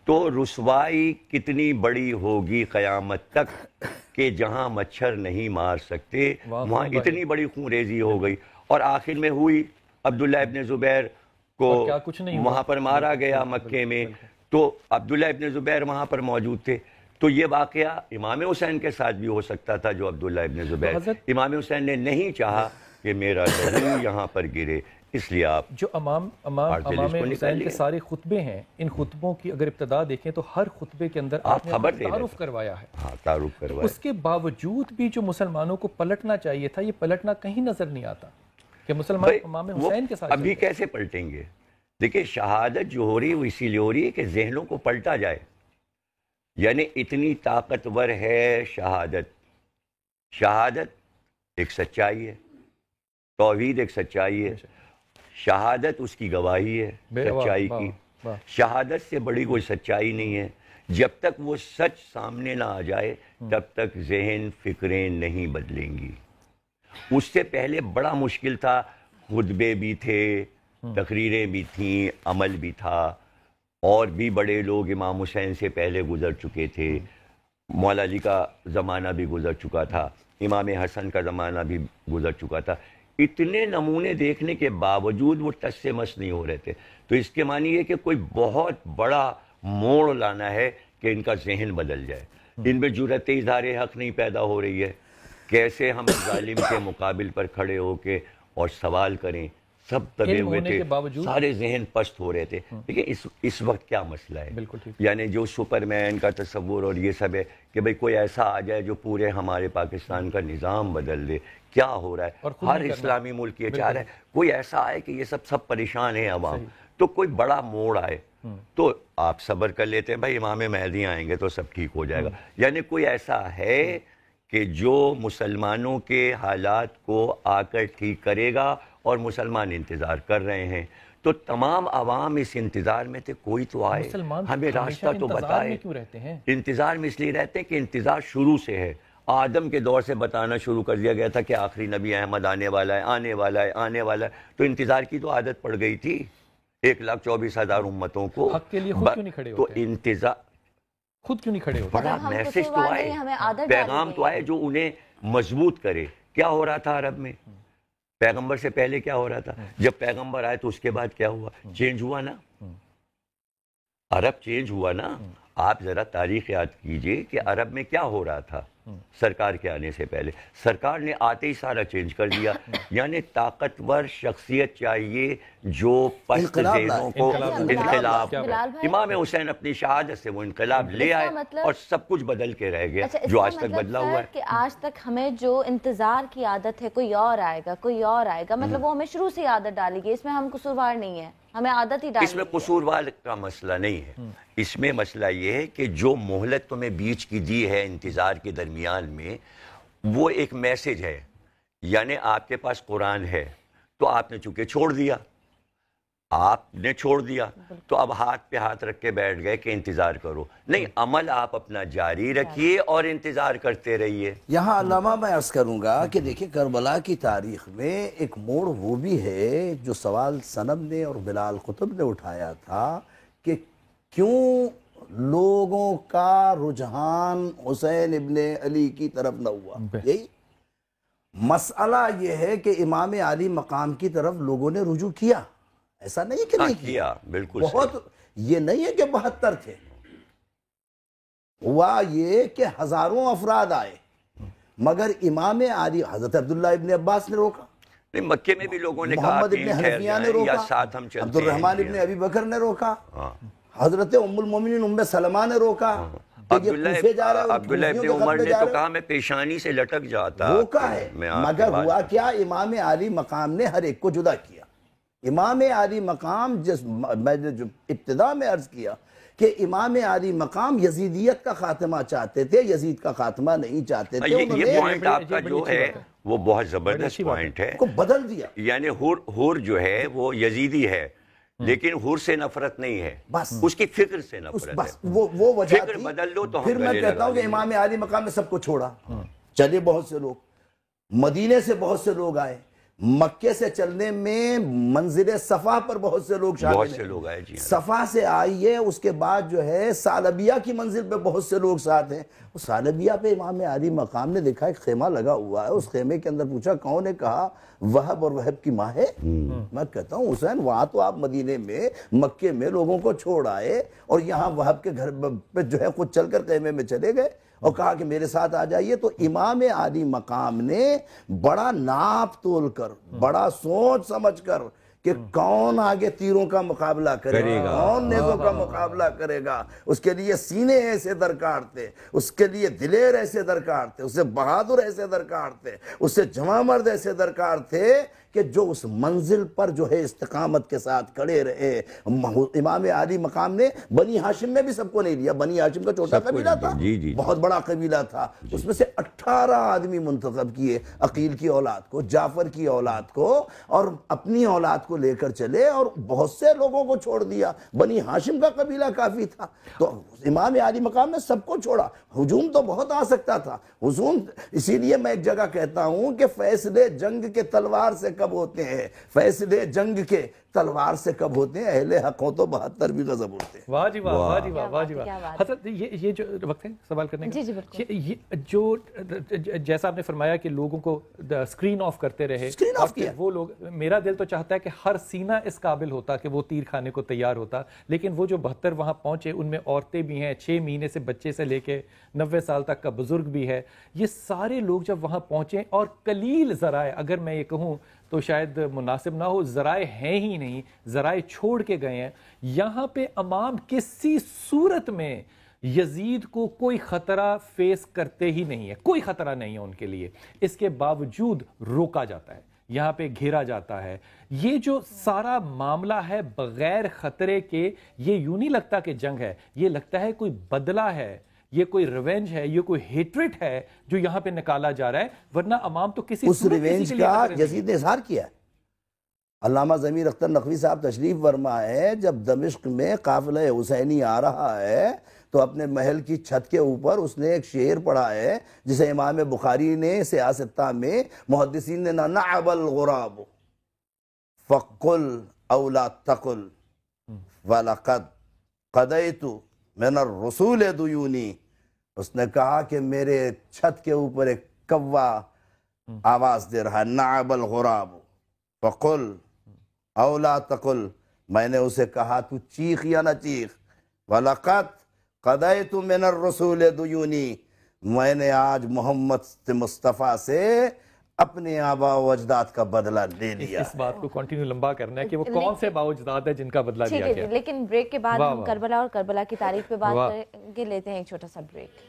تو رسوائی کتنی بڑی ہوگی قیامت تک کہ جہاں مچھر نہیں مار سکتے وہاں اتنی بڑی خونریزی ہو گئی. اور آخر میں ہوئی, عبداللہ ابن زبیر کو وہاں پر مارا گیا مکے میں. تو عبداللہ ابن زبیر وہاں پر موجود تھے. تو یہ واقعہ امام حسین کے ساتھ بھی ہو سکتا تھا جو عبداللہ ابن زبیر. امام حسین نے نہیں چاہا کہ میرا لہو یہاں پر گرے, اس لیے آپ جو امام حسین کے سارے خطبے ہیں, ان خطبوں کی اگر ابتدا دیکھیں تو ہر خطبے کے اندر آپ نے تعارف کروایا ہے. ہاں, تعارف کروایا. اس کے باوجود بھی جو مسلمانوں کو پلٹنا چاہیے تھا, یہ پلٹنا کہیں نظر نہیں آتا کہ مسلمان امام حسین کے ساتھ. ابھی کیسے پلٹیں گے؟ دیکھیں شہادت جو ہو رہی ہے وہ اسی لیے ہو رہی ہے کہ ذہنوں کو پلٹا جائے. یعنی اتنی طاقتور ہے شہادت. شہادت ایک سچائی ہے, توحید ایک سچائی ہے, شہادت اس کی گواہی ہے سچائی کی. شہادت سے بڑی کوئی سچائی نہیں ہے. جب تک وہ سچ سامنے نہ آ جائے تب تک ذہن فکریں نہیں بدلیں گی. اس سے پہلے بڑا مشکل تھا, خطبے بھی تھے, تقریریں بھی تھیں, عمل بھی تھا, اور بھی بڑے لوگ امام حسین سے پہلے گزر چکے تھے. مولا علی کا زمانہ بھی گزر چکا تھا, امام حسن کا زمانہ بھی گزر چکا تھا. اتنے نمونے دیکھنے کے باوجود وہ ٹس سے مس نہیں ہو رہے تھے. تو اس کے معنی یہ کہ کوئی بہت بڑا موڑ لانا ہے کہ ان کا ذہن بدل جائے. ان میں جرأت اظہار حق نہیں پیدا ہو رہی ہے. کیسے ہم ظالم کے مقابل پر کھڑے ہو کے اور سوال کریں. سب دبے ہوئے تھے, سارے ذہن پست ہو رہے تھے. لیکن اس وقت کیا مسئلہ ہے, یعنی جو سپر مین کا تصور اور یہ سب ہے کہ بھئی کوئی ایسا آ جائے جو پورے ہمارے پاکستان کا نظام بدل دے. کیا ہو رہا ہے؟ ہر اسلامی ملک یہ چاہ رہا ہے کوئی ایسا آئے کہ یہ سب پریشان ہیں عوام, تو کوئی بڑا موڑ آئے. تو آپ صبر کر لیتے ہیں بھائی امام مہدی آئیں گے تو سب ٹھیک ہو جائے گا. یعنی کوئی ایسا ہے کہ جو مسلمانوں کے حالات کو آ کر ٹھیک کرے گا, اور مسلمان انتظار کر رہے ہیں. تو تمام عوام اس انتظار میں تھے کوئی تو آئے, ہمیں راستہ تو بتائے. انتظار میں اس لیے رہتے ہیں کہ انتظار شروع سے ہے. آدم کے دور سے بتانا شروع کر دیا گیا تھا کہ آخری نبی احمد آنے والا ہے, آنے والا ہے, آنے والا ہے. تو انتظار کی تو عادت پڑ گئی تھی 1,24,000 امتوں کو. حق کے لیے خود کیوں نہیں کھڑے ہوتے؟ تو انتظار خود کیوں نہیں کھڑے ہوتے؟ بڑا میسج تو آئے, پیغام تو آئے جو انہیں مضبوط کرے. کیا ہو رہا تھا عرب میں؟ پیغمبر سے پہلے کیا ہو رہا تھا؟ جب پیغمبر آئے تو اس کے بعد کیا ہوا؟ چینج ہوا نا, عرب چینج ہوا نا. آپ ذرا تاریخ یاد کیجئے کہ عرب میں کیا ہو رہا تھا سرکار کے آنے سے پہلے. سرکار نے آتے ہی سارا چینج کر دیا. یعنی طاقتور شخصیت چاہیے جو پست ذہنوں کو انقلاب. امام حسین اپنی شہادت سے وہ انقلاب لے آئے اور سب کچھ بدل کے رہ گیا جو آج تک بدلا ہوا ہے. کہ آج تک ہمیں جو انتظار کی عادت ہے, کوئی اور آئے گا, کوئی اور آئے گا, مطلب وہ ہمیں شروع سے عادت ڈالی گئی. اس میں ہم قصوروار نہیں ہیں, ہمیں عادت ہی ڈالی. اس میں قصوروار کا مسئلہ نہیں ہے. اس میں مسئلہ یہ ہے کہ جو مہلت تمہیں بیچ کی دی ہے انتظار کے درمیان میں, وہ ایک میسج ہے. یعنی آپ کے پاس قرآن ہے تو آپ نے چونکہ چھوڑ دیا, آپ نے چھوڑ دیا تو اب ہاتھ پہ ہاتھ رکھ کے بیٹھ گئے کہ انتظار کرو. نہیں, عمل آپ اپنا جاری رکھیے اور انتظار کرتے رہیے. یہاں علامہ میں عرض کروں گا کہ دیکھیں کربلا کی تاریخ میں ایک موڑ وہ بھی ہے جو سوال سنم نے اور بلال قطب نے اٹھایا تھا کہ کیوں لوگوں کا رجحان حسین ابن علی کی طرف نہ ہوا. یہی مسئلہ یہ ہے کہ امام علی مقام کی طرف لوگوں نے رجوع کیا, ایسا نہیں کہ نہیں کیا. بالکل بہت, یہ نہیں ہے کہ 72 تھے, ہوا یہ کہ ہزاروں افراد آئے, مگر امام علی حضرت عبداللہ ابن عباس نے روکا. نہیں مکے میں بھی لوگوں نے کہا محمد کہ ابن ٹھہر حنفیہ نے جائیں یا روکا, ساتھ ہم چلتے ہیں. عبد الرحمن ابن ابی بکر نے روکا, ہاں. حضرت ام المومنین ام سلمہ نے روکا. عبداللہ ابن عمر نے تو کہا میں پیشانی سے لٹک جاتا. روکا ہے, مگر ہوا کیا, امام عالی مقام نے ہر ایک کو جدا کیا. امام عالی مقام, جس میں نے جو ابتدا میں عرض کیا کہ امام عالی مقام یزیدیت کا خاتمہ چاہتے تھے, یزید کا خاتمہ نہیں چاہتے تھے. یہ پوائنٹ آپ کا جو ہے وہ بہت زبردست پوائنٹ ہے, کو بدل دیا. یعنی حور جو ہے وہ یزیدی ہے لیکن حور سے نفرت نہیں ہے, بس اس کی فکر سے نفرت بس ہے. وہ وجہ فکر تھی. بدل لو تو پھر میں کہتا ہوں کہ امام عالی مقام نے سب کو چھوڑا. چلے بہت سے لوگ, مدینے سے بہت سے لوگ آئے, مکے سے چلنے میں منزل صفا پر بہت سے لوگ شامل ہیں. بہت سے لوگ آئے جی. صفا سے آئیے, اس کے بعد جو ہے سالبیہ کی منزل پہ بہت سے لوگ ساتھ ہیں. وہ سالبیہ پہ امام عالی مقام نے دیکھا ایک خیمہ لگا ہوا ہے, اس خیمے کے اندر پوچھا کون ہے, کہا وہب, اور وہب کی ماں ہے. میں کہتا ہوں حسین وہاں تو آپ مدینے میں مکے میں لوگوں کو چھوڑ آئے اور یہاں وہب کے گھر پہ جو ہے خود چل کر خیمے میں چلے گئے اور کہا کہ میرے ساتھ آ جائیے. تو امام عالی مقام نے بڑا ناپ تول کر, بڑا سوچ سمجھ کر کہ کون آگے تیروں کا مقابلہ کرے گا, کون نیزوں کا مقابلہ کرے گا, اس کے لیے سینے ایسے درکار تھے, اس کے لیے دلیر ایسے درکار تھے, اس سے بہادر ایسے درکار تھے, اس سے جوان مرد ایسے درکار تھے کہ جو اس منزل پر جو ہے استقامت کے ساتھ کھڑے رہے. امام عالی مقام نے بنی ہاشم میں بھی سب کو نہیں لیا. بنی ہاشم کا چھوٹا قبیلہ تھا, بہت بڑا قبیلہ تھا, اس میں سے 18 آدمی منتخب کیے, عقیل کی اولاد کو, جعفر کی اولاد کو, اور اپنی اولاد کو لے کر چلے اور بہت سے لوگوں کو چھوڑ دیا. بنی ہاشم کا قبیلہ کافی تھا, تو امام عالی مقام نے سب کو چھوڑا. ہجوم تو بہت آ سکتا تھا, ہجوم, اسی لیے میں ایک جگہ کہتا ہوں کہ فیصلے جنگ کے تلوار سے کب ہوتے ہیں, فیصلے جنگ کے تلوار سے کب ہوتے ہیں, اہل حق ہو تو 72 بھی غضب ہوتے ہیں. واہ جی واہ, واہ جی واہ, واہ جی واہ. حضرت یہ جو وقت ہے سوال کرنے کا, جی بالکل, یہ جو جیسا آپ نے فرمایا کہ لوگوں کو اسکرین آف کرتے رہے, وہ لوگ, میرا دل تو چاہتا ہے کہ ہر سینہ اس قابل ہوتا کہ وہ تیر کھانے کو تیار ہوتا, لیکن وہ جو 72 وہاں پہنچے ان میں عورتیں بھی ہیں, 6 مہینے سے بچے سے لے کے 90 سال تک کا بزرگ بھی ہے. یہ سارے لوگ جب وہاں پہنچے, اور قلیل ذرائع, اگر میں یہ کہوں تو شاید مناسب نہ ہو, ذرائع ہیں ہی نہیں, ذرائع چھوڑ کے گئے ہیں. یہاں پہ امام کسی صورت میں یزید کو کوئی خطرہ فیس کرتے ہی نہیں ہے, کوئی خطرہ نہیں ہے ان کے لیے. اس کے باوجود روکا جاتا ہے, یہاں پہ گھیرا جاتا ہے. یہ جو سارا معاملہ ہے بغیر خطرے کے, یہ یوں نہیں لگتا کہ جنگ ہے, یہ لگتا ہے کوئی بدلہ ہے, یہ کوئی ریونج ہے, یہ کوئی ہیٹریٹ ہے جو یہاں پہ نکالا جا رہا ہے. ورنہ امام تو کسی اس ریونج کا یزید نے اظہار کیا ہے. علامہ ضمیر اختر نقوی صاحب تشریف فرما ہے, جب دمشق میں قافلہ حسینی آ رہا ہے تو اپنے محل کی چھت کے اوپر اس نے ایک شعر پڑھا ہے جسے امام بخاری نے سیاستہ میں, محدثین نے, نعب الغراب فقل او لا تقل ولقد قضیت من الرسول دیونی. اس نے کہا کہ میرے چھت کے اوپر ایک کوا آواز دے رہا ہے, نعب الغراب فقل او لا تقل. میں نے اسے کہا تو چیخ یا نہ چیخ. وَلَقَدْ قَضَيْتُ مِنَ الرُّسُولِ دُیُونِی, میں نے آج محمد مصطفیٰ سے اپنے آبا و اجداد کا بدلہ لے لیا. اس بات کو کنٹینیو لمبا کرنا ہے کہ وہ کون سے آبا و اجداد ہے جن کا بدلہ لیا گیا. لیکن بریک کے بعد ہم کربلا اور کربلا کی تاریخ پہ بات کریں گے. لیتے ہیں ایک چھوٹا سا بریک.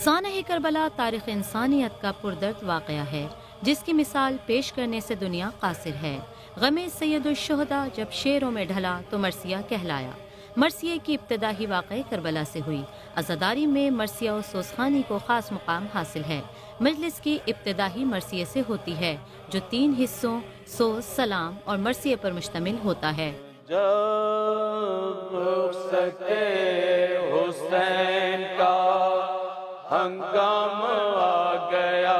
سانحہ کربلا تاریخ انسانیت کا پردرد واقعہ ہے جس کی مثال پیش کرنے سے دنیا قاصر ہے. غم سید الشہداء جب شیروں میں ڈھلا تو مرثیہ کہلایا. مرثیے کی ابتدا ہی واقع کربلا سے ہوئی. عزاداری میں مرثیہ و سوزخانی کو خاص مقام حاصل ہے. مجلس کی ابتدا ہی مرثیے سے ہوتی ہے جو 3 حصوں سوز، سلام اور مرثیے پر مشتمل ہوتا ہے. جب رخصت حسین کا ہنگام آ گیا،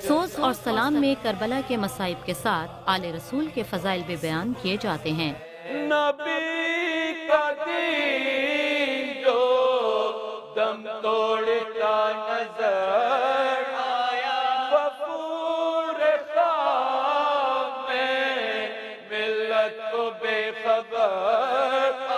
سوز اور اور سلام میں کربلا کے مصائب کے ساتھ آل رسول کے فضائل بھی بیان کیے جاتے ہیں۔ نبی کا دین جو دم توڑتا نظر آیا، وفور خواب میں ملت کو بے خبر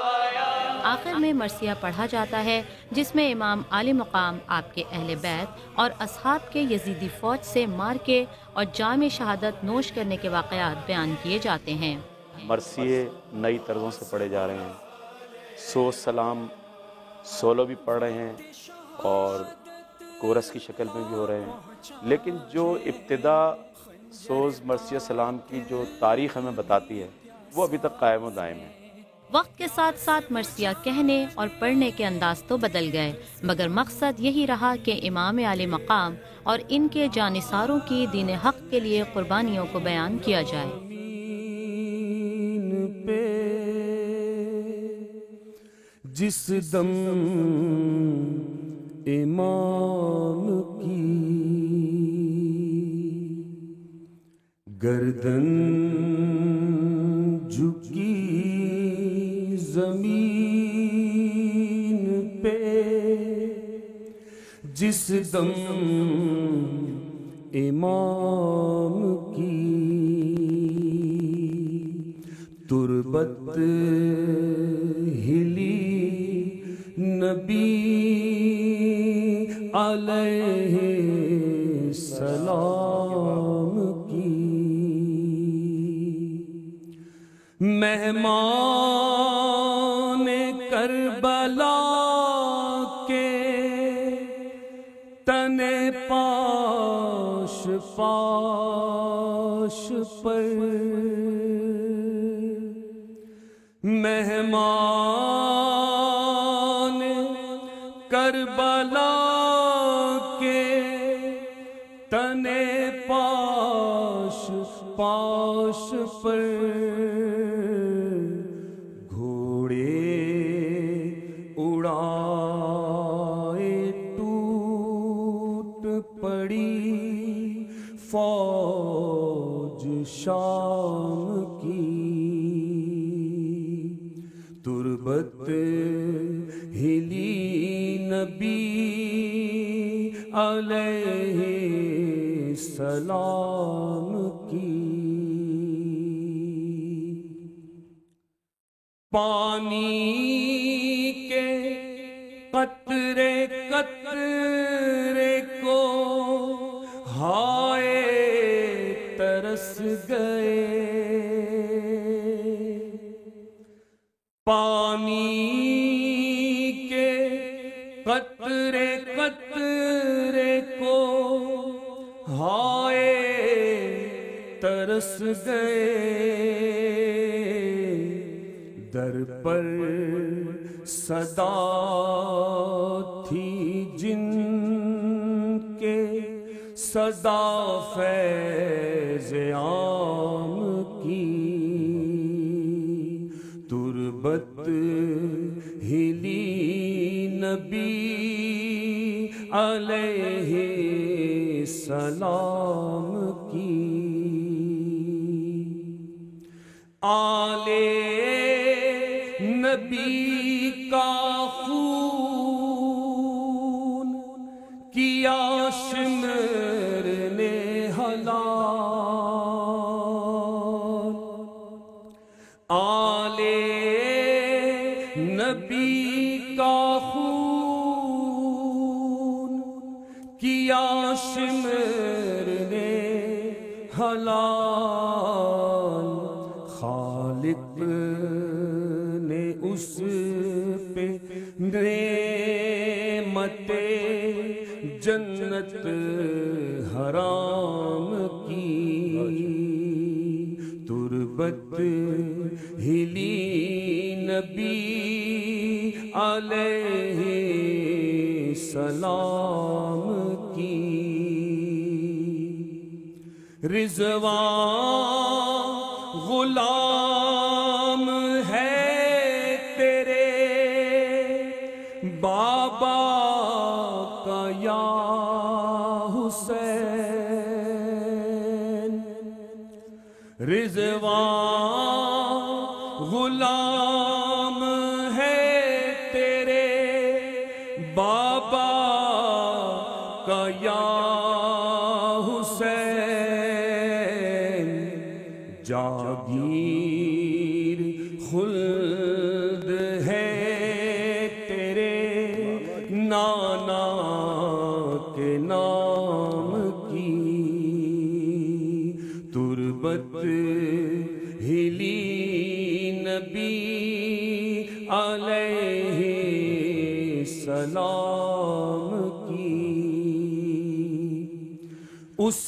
آیا۔ آخر میں مرثیہ پڑھا جاتا ہے جس میں امام عالی مقام آپ کے اہل بیت اور اصحاب کے یزیدی فوج سے مار کے اور جام شہادت نوش کرنے کے واقعات بیان کیے جاتے ہیں۔ مرثیے نئی طرزوں سے پڑھے جا رہے ہیں، سوز سلام سولو بھی پڑھ رہے ہیں اور کورس کی شکل میں بھی ہو رہے ہیں، لیکن جو ابتدا سوز مرثیہ سلام کی جو تاریخ ہمیں بتاتی ہے وہ ابھی تک قائم و دائم ہے۔ وقت کے ساتھ ساتھ مرثیہ کہنے اور پڑھنے کے انداز تو بدل گئے، مگر مقصد یہی رہا کہ امام عالی مقام اور ان کے جانثاروں کی دین حق کے لیے قربانیوں کو بیان کیا جائے۔ جس دم امام کی گردن جھکی زمین پہ، جس دم امام کی تربت ہلی نبی علیہ السلام کی، مہمان کربلا کے تن پاش پاش پر، مہمان کربلا کے تن پاش پاش پر، گھوڑے اڑائے ٹوٹ پڑی فوج شام کی، تربت ہلی نبی علیہ السلام کی، پانی کے قطرے قطرے کو ہائے ترس گئے، پانی کے قطرے قطرے کو ہائے ترس گئے، در پر صدا تھی جن کے صدا فیض عام کی، تربت ہلی نبی علیہ السلام کی، آلے نبی کا خون کیا شمر نے حلال، آلے نبی کا خون کیا شمر نے حلال، خالق نے اس پہ نعمت جنت حرام کی، تربت ہلی نبی علیہ السلام کی، رضوان غلام ہے تیرے بابا کا یا حسین، بابا کا یا حسین جاگیر خلد ہے تیرے نانا کے نام کی تربت ہلی نبی علیہ السلام کی اس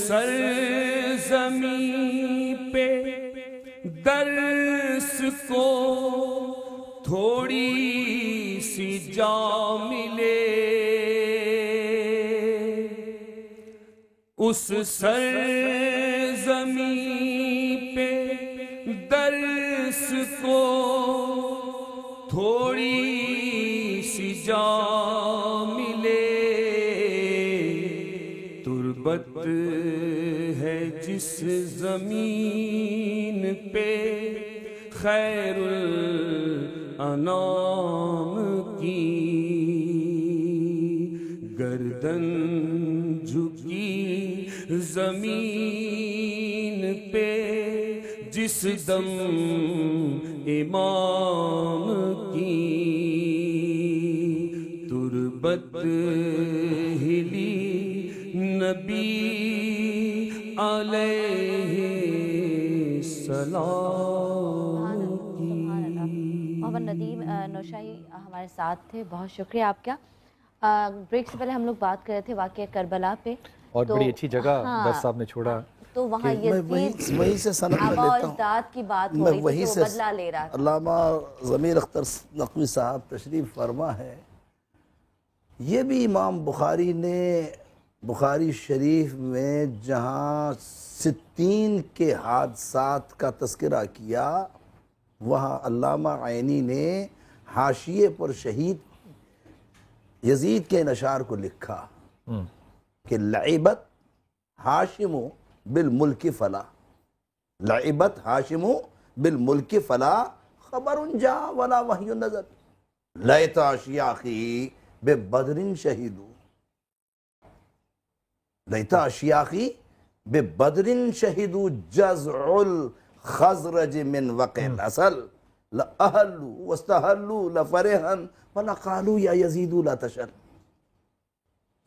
سرزمین پہ درس کو تھوڑی سی جا ملے اس سرزمین پہ درس کو تھوڑی سی جا ملے تربت ہے جس زمین پہ خیر الانام کی گردن جھکی زمین پہ جس دم امام کی تربت ہلی نبی علیہ السلام کی. محمد ندیم نوشاہی ہمارے ساتھ تھے، بہت شکریہ آپ کا. بریک سے پہلے ہم لوگ بات کر رہے تھے واقعہ کربلا پہ، اور بڑی اچھی جگہ دس صاحب نے چھوڑا. تو وہاں وہی سے سند میں لیتا ہوں، اجداد کی بات ہو رہی تھی، تو بدلہ لے رہا تھا. علامہ ضمیر اختر نقوی صاحب تشریف فرما ہے. یہ بھی امام بخاری نے بخاری شریف میں جہاں 60 کے حادثات کا تذکرہ کیا، وہاں علامہ عینی نے حاشیے پر شہید یزید کے نشار کو لکھا کہ لعبت ہاشم بالملک فلا، لعبت ہاشم بالملک فلا خبر جا ولا وحی نظر لیت اشیاخی بے بدر شہیدو، لیت اشیاخی بے بدر شہیدو جزع الخزرج من وقع الاسل لأہلو واستہلو لفرحا ولقالو یا یزیدو لا تشل.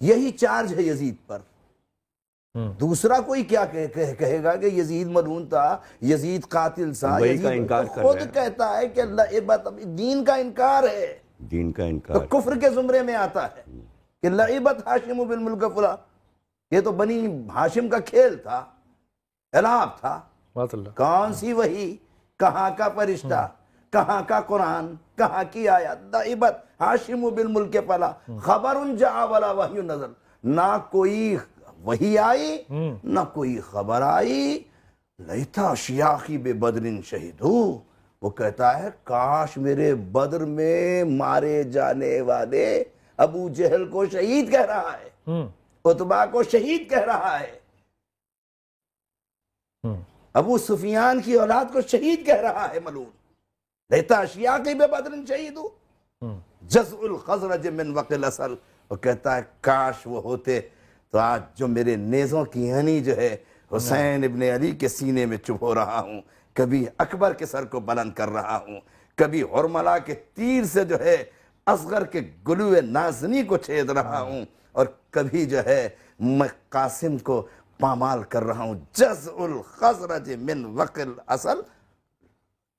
یہی چارج ہے یزید پر. دوسرا کوئی کیا کہے گا کہ یزید ملعون تھا، یزید قاتل تھا، یزید خود کہتا ہے کہ لعبت دین کا انکار ہے، دین کا انکار تو کفر کے زمرے میں آتا ہے کہ لعبت ہاشم بالملک فلا. یہ تو بنی ہاشم کا کھیل تھا، العاب تھا. کون سی وحی، کہاں کا فرشتہ، کہاں کا قرآن، کہاں کی آیت. لعبت ہاشم بالملک فلا خبر جاء ولا وحی نزل. نہ کوئی وحی آئی نہ کوئی خبر آئی. لیتا شیاخی بے بدر شہیدو، وہ کہتا ہے کاش میرے بدر میں مارے جانے والے ابو جہل کو شہید کہہ رہا ہے، عتبہ کو شہید کہہ رہا ہے، ابو سفیان کی اولاد کو شہید کہہ رہا ہے ملعون. لیتا شیاخی بے بدر شہیدو جزع الخزرج من وقع الاسل. وہ کہتا ہے کاش وہ ہوتے تو آج جو میرے نیزوں کی ہنی جو ہے حسین ابن علی کے سینے میں چبھو رہا ہوں، کبھی اکبر کے سر کو بلند کر رہا ہوں، کبھی حرملہ کے تیر سے جو ہے اصغر کے گلوے نازنی کو چھید رہا ہوں، اور کبھی جو ہے میں قاسم کو پامال کر رہا ہوں. جزع الخزرج من وقع الاسل.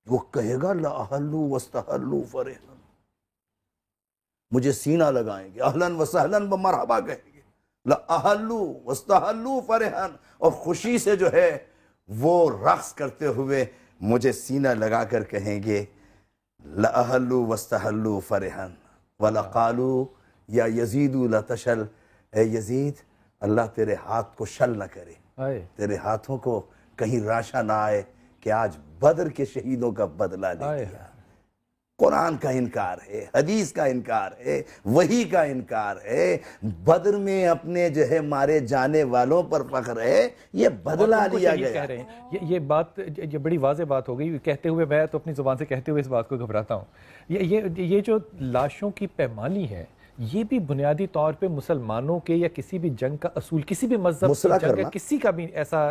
وہ کہے گا لأہلو واستہلو فرحا، مجھے سینہ لگائیں گے، اہلاً و سہلاً و مرحبا کہیں گے. لأہلو واستہلو فرحا، اور خوشی سے جو ہے وہ رقص کرتے ہوئے مجھے سینہ لگا کر کہیں گے لأہلو واستہلو فرحا ولقالو یا یزید لا تشل. اے یزید اللہ تیرے ہاتھ کو شل نہ کرے، تیرے ہاتھوں کو کہیں راشا نہ آئے کہ آج بدر کے شہیدوں کا بدلہ لے لیا. قرآن کا انکار ہے، حدیث کا انکار ہے، وحی کا انکار ہے. بدر میں اپنے جو ہے مارے جانے والوں پر فخر ہے، یہ بدلہ لیا گیا. یہ بات یہ بڑی واضح بات ہو گئی کہتے ہوئے، میں تو اپنی زبان سے کہتے ہوئے اس بات کو گھبراتا ہوں. یہ جو لاشوں کی پیمانی ہے یہ بھی بنیادی طور پہ مسلمانوں کے یا کسی بھی جنگ کا اصول، کسی بھی مذہب کی جنگ کا کسی کا بھی ایسا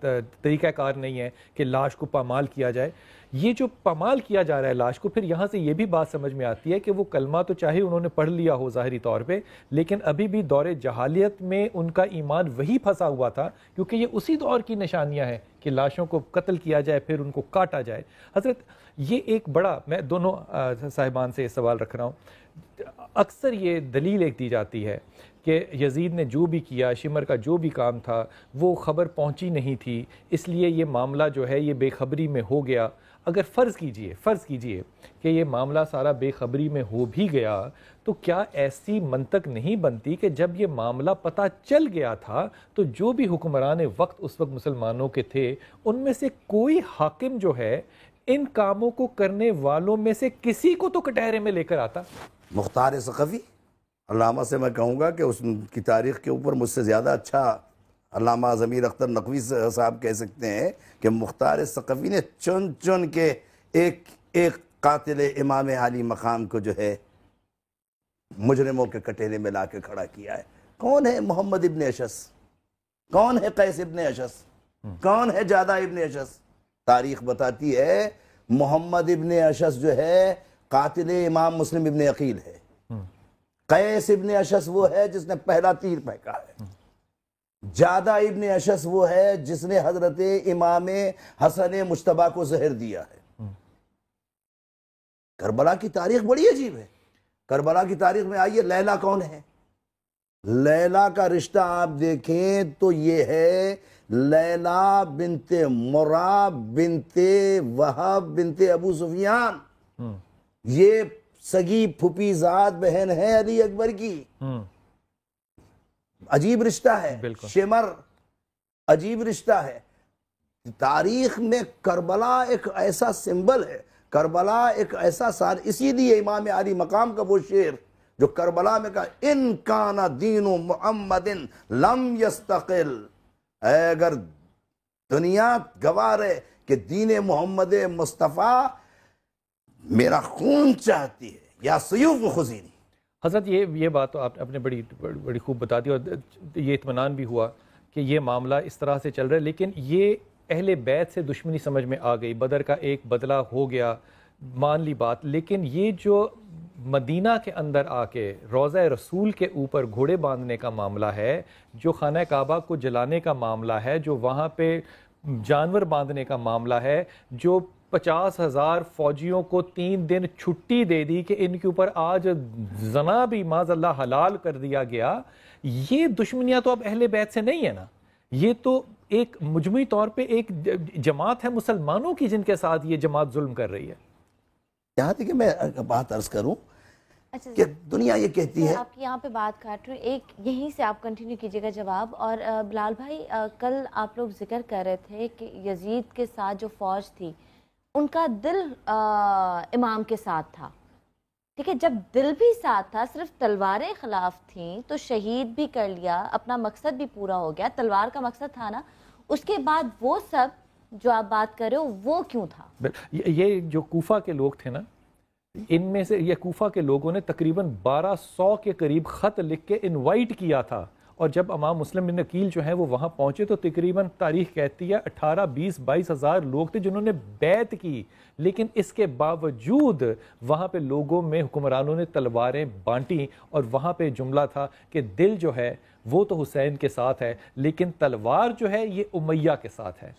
طریقہ کار نہیں ہے کہ لاش کو پامال کیا جائے. یہ جو پامال کیا جا رہا ہے لاش کو، پھر یہاں سے یہ بھی بات سمجھ میں آتی ہے کہ وہ کلمہ تو چاہے انہوں نے پڑھ لیا ہو ظاہری طور پہ، لیکن ابھی بھی دور جہالیت میں ان کا ایمان وہی پھنسا ہوا تھا، کیونکہ یہ اسی دور کی نشانیاں ہیں کہ لاشوں کو قتل کیا جائے پھر ان کو کاٹا جائے. حضرت یہ ایک بڑا، میں دونوں صاحبان سے یہ سوال رکھ رہا ہوں، اکثر یہ دلیل ایک دی جاتی ہے کہ یزید نے جو بھی کیا، شمر کا جو بھی کام تھا وہ خبر پہنچی نہیں تھی، اس لیے یہ معاملہ جو ہے یہ بے خبری میں ہو گیا. اگر فرض کیجئے کہ یہ معاملہ سارا بے خبری میں ہو بھی گیا، تو کیا ایسی منطق نہیں بنتی کہ جب یہ معاملہ پتہ چل گیا تھا تو جو بھی حکمران وقت اس وقت مسلمانوں کے تھے ان میں سے کوئی حاکم جو ہے ان کاموں کو کرنے والوں میں سے کسی کو تو کٹہرے میں لے کر آتا؟ مختار ثقفی، علامہ سے میں کہوں گا کہ اس کی تاریخ کے اوپر مجھ سے زیادہ اچھا علامہ ضمیر اختر نقوی صاحب کہہ سکتے ہیں کہ مختار ثقفی نے چن چن کے ایک قاتل امام عالی مقام کو جو ہے مجرموں کے کٹہرے میں لا کے کھڑا کیا ہے. کون ہے محمد ابن اشس؟ کون ہے قیس ابن اشس؟ کون ہے جادہ ابن اشس؟ تاریخ بتاتی ہے محمد ابن اشس جو ہے قاتل امام مسلم ابن عقیل ہے. قیس ابن اشس وہ ہے جس نے پہلا تیر پھینکا ہے. جادہ ابن اشس وہ ہے جس نے حضرت امام حسن مجتبیٰ کو زہر دیا ہے. کربلا کی تاریخ بڑی عجیب ہے. کربلا کی تاریخ میں آئیے، لیلا کون ہے؟ لیلا کا رشتہ آپ دیکھیں تو یہ ہے لیلا بنت مرہ بنت وہب بنت ابو سفیان. یہ سگی پھپھی ذات بہن ہے علی اکبر کی. عجیب رشتہ ہے. شمر عجیب رشتہ ہے. تاریخ میں کربلا ایک ایسا سمبل ہے، کربلا ایک ایسا اسی لیے امام علی مقام کا وہ شعر جو کربلا میں کہا ان کان دین محمد لم یستقل، اگر دنیا گوار ہے کہ دین محمد مصطفیٰ میرا خون چاہتی ہے یا سیوف خزینی. حضرت یہ بات تو آپ نے بڑی خوب بتا دی، اور یہ اطمینان بھی ہوا کہ یہ معاملہ اس طرح سے چل رہا ہے. لیکن یہ اہل بیت سے دشمنی سمجھ میں آ گئی، بدر کا ایک بدلہ ہو گیا، مان لی بات. لیکن یہ جو مدینہ کے اندر آ کے روضہ رسول کے اوپر گھوڑے باندھنے کا معاملہ ہے، جو خانہ کعبہ کو جلانے کا معاملہ ہے، جو وہاں پہ جانور باندھنے کا معاملہ ہے، جو 50,000 فوجیوں کو 3 دن چھٹی دے دی کہ ان کے اوپر آج زنا بھی معاذ اللہ حلال کر دیا گیا، یہ دشمنیاں تو اب اہل بیت سے نہیں ہے نا. یہ تو ایک مجموعی طور پہ ایک جماعت ہے مسلمانوں کی جن کے ساتھ یہ جماعت ظلم کر رہی ہے. یہاں تک کہ میں بات عرض کروں کہ دنیا یہ کہتی ہے، آپ کی یہاں پہ بات کاٹ رہے ہیں، ایک یہیں سے آپ کنٹینیو کیجئے گا جواب. اور بلال بھائی، کل آپ لوگ ذکر کر رہے تھے کہ یزید کے ساتھ جو فوج تھی ان کا دل امام کے ساتھ تھا. ٹھیک ہے، جب دل بھی ساتھ تھا، صرف تلواریں خلاف تھیں تو شہید بھی کر لیا، اپنا مقصد بھی پورا ہو گیا. تلوار کا مقصد تھا نا، اس کے بعد وہ سب جو آپ بات کر رہے ہو وہ کیوں تھا؟ یہ جو کوفہ کے لوگ تھے نا، ان میں سے یہ کوفہ کے لوگوں نے تقریباً 1200 کے قریب خط لکھ کے انوائٹ کیا تھا، اور جب امام مسلم بن عقیل جو ہیں وہ وہاں پہنچے تو تقریباً تاریخ کہتی ہے 18, 20, 22 ہزار لوگ تھے جنہوں نے بیعت کی. لیکن اس کے باوجود وہاں پہ لوگوں میں حکمرانوں نے تلواریں بانٹیں، اور وہاں پہ جملہ تھا کہ دل جو ہے وہ تو حسین کے ساتھ ہے لیکن تلوار جو ہے یہ امیہ کے ساتھ ہے.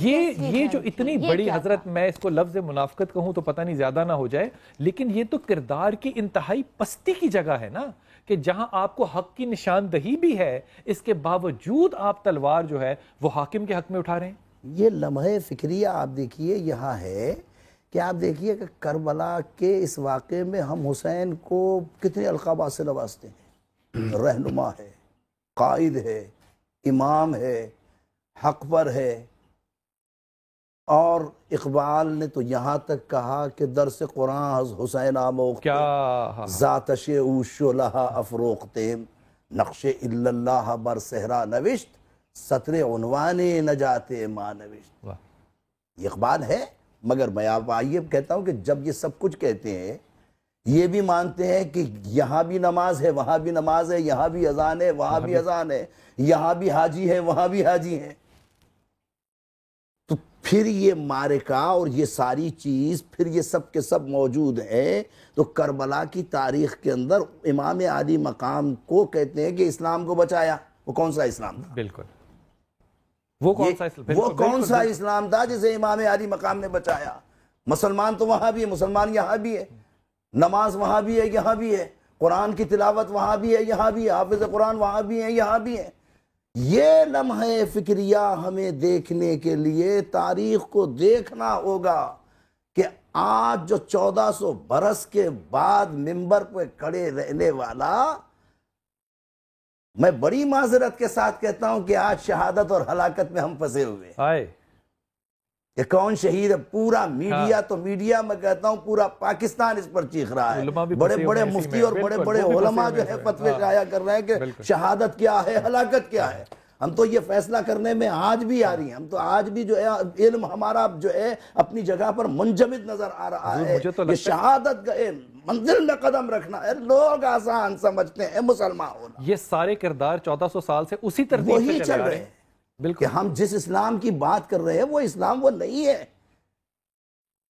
یہ جو اتنی بڑی، حضرت میں اس کو لفظ منافقت کہوں تو پتہ نہیں زیادہ نہ ہو جائے، لیکن یہ تو کردار کی انتہائی پستی کی جگہ ہے نا، کہ جہاں آپ کو حق کی نشاندہی بھی ہے اس کے باوجود آپ تلوار جو ہے وہ حاکم کے حق میں اٹھا رہے ہیں. یہ لمحہ فکریہ آپ دیکھیے یہاں ہے کہ آپ دیکھیے کہ کربلا کے اس واقعے میں ہم حسین کو کتنے القابات سے نوازتے ہیں. رہنما ہے، قائد ہے، امام ہے، حق پر ہے. اور اقبال نے تو یہاں تک کہا کہ درس قرآن حسین آموخت ذاتش اوشو لہا افروختیم نقش اللہ بر صحرا نوشت سطر عنوان نجات ماں نوشت. یہ اقبال ہے. مگر میں آپ آئیے کہتا ہوں کہ جب یہ سب کچھ کہتے ہیں یہ بھی مانتے ہیں کہ یہاں بھی نماز ہے وہاں بھی نماز ہے، یہاں بھی اذان ہے وہاں بھی اذان ہے، یہاں بھی حاجی ہے وہاں بھی حاجی ہے. تو پھر یہ معرکہ اور یہ ساری چیز پھر یہ سب کے سب موجود ہے. تو کربلا کی تاریخ کے اندر امام عالی مقام کو کہتے ہیں کہ اسلام کو بچایا. وہ کون سا اسلام تھا؟ بالکل وہ کون سا اسلام تھا جسے امام عالی مقام نے بچایا؟ مسلمان تو وہاں بھی ہے، مسلمان یہاں بھی ہے، نماز وہاں بھی ہے یہاں بھی ہے، قرآن کی تلاوت وہاں بھی ہے یہاں بھی ہے، حافظ قرآن وہاں بھی ہیں یہاں بھی ہیں. یہ لمحہ فکریہ ہمیں دیکھنے کے لیے تاریخ کو دیکھنا ہوگا کہ آج جو 1400 برس کے بعد منبر پہ کھڑے رہنے والا، میں بڑی معذرت کے ساتھ کہتا ہوں کہ آج شہادت اور ہلاکت میں ہم پھنسے ہوئے ہیں. کہ کون شہید ہے؟ پورا میڈیا، تو میڈیا میں کہتا ہوں پورا پاکستان اس پر چیخ رہا ہے. بڑے بڑے مفتی اور بڑے بڑے علماء جو ہے فتوے شائع کر رہے ہیں کہ شہادت کیا ہے، ہلاکت کیا ہے. ہم تو یہ فیصلہ کرنے میں آج بھی آ رہی ہیں. ہم تو آج بھی جو ہے علم ہمارا جو ہے اپنی جگہ پر منجمد نظر آ رہا ہے کہ شہادت کا منزل میں قدم رکھنا ہے. لوگ آسان سمجھتے ہیں مسلمان ہونا. یہ سارے کردار 1400 سال سے اسی ترتیب سے چل رہے ہیں. کہ ہم جس اسلام کی بات کر رہے ہیں وہ اسلام وہ نہیں ہے.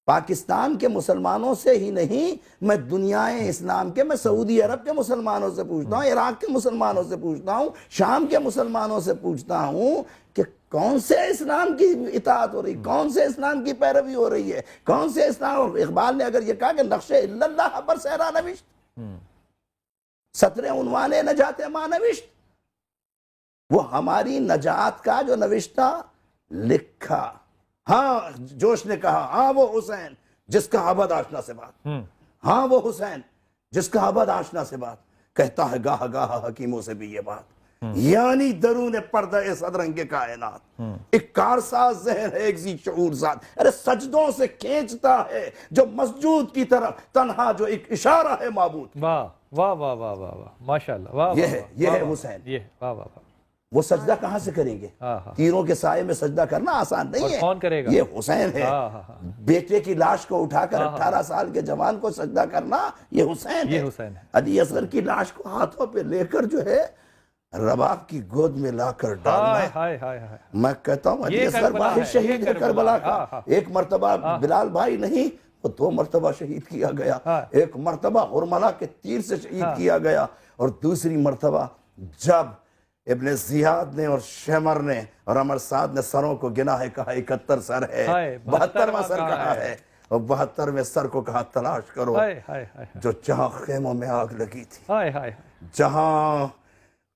پاکستان کے مسلمانوں سے ہی نہیں، میں دنیا اسلام کے، میں سعودی عرب کے مسلمانوں سے پوچھتا ہوں، عراق کے مسلمانوں سے پوچھتا ہوں، شام کے مسلمانوں سے پوچھتا ہوں کہ کون سے اسلام کی اطاعت ہو رہی، کون سے اسلام کی پیروی ہو رہی ہے، کون سے اسلام. اقبال نے اگر یہ کہا کہ نقش اللہ پر سہرا نوشت، سطر عنوان نجات ما نوشت، وہ ہماری نجات کا جو نوشتہ لکھا. ہاں جوش نے کہا ہاں وہ حسین جس کا ابد آشنا سے بات، ہاں وہ حسین جس کا ابد آشنا سے بات، کہتا ہے گاہ گاہ حکیموں سے بھی یہ بات. یعنی درون پردہ صدرنگ کے کائنات ایک کارساز ذہن ہے، ایک ذی شعور ذات. ارے سجدوں سے کھینچتا ہے جو مسجود کی طرف، تنہا جو ایک اشارہ ہے معبود. واہ واہ واہ واہ واہ واہ ماشاءاللہ. یہ ہے حسین. یہ واہ واہ واہ. وہ سجدہ کہاں سے کریں گے؟ تیروں کے سائے میں سجدہ کرنا آسان نہیں ہے. کون کرے گا؟ یہ حسین ہے. بیٹے کی لاش کو اٹھا کر 18 سال کے جوان کو سجدہ کرنا یہ حسین ہے. علی اصغر کی لاش کو ہاتھوں پہ لے کر جو ہے رباب کی گود میں لا کر ڈالنا ہے. میں کہتا ہوں علی اصغر واحد شہید ہے کربلا کا. ایک مرتبہ بلال بھائی نہیں، وہ 2 مرتبہ شہید کیا گیا. ایک مرتبہ حرملہ کے تیر سے شہید کیا گیا، اور دوسری مرتبہ جب ابن زیاد نے اور شمر نے اور عمر سعد نے سروں کو گنا ہے، کہا 71 سر ہے، 72واں سر کہا ہے، اور 72ویں سر کو کہا تلاش کرو. جو جہاں خیموں میں آگ لگی تھی، جہاں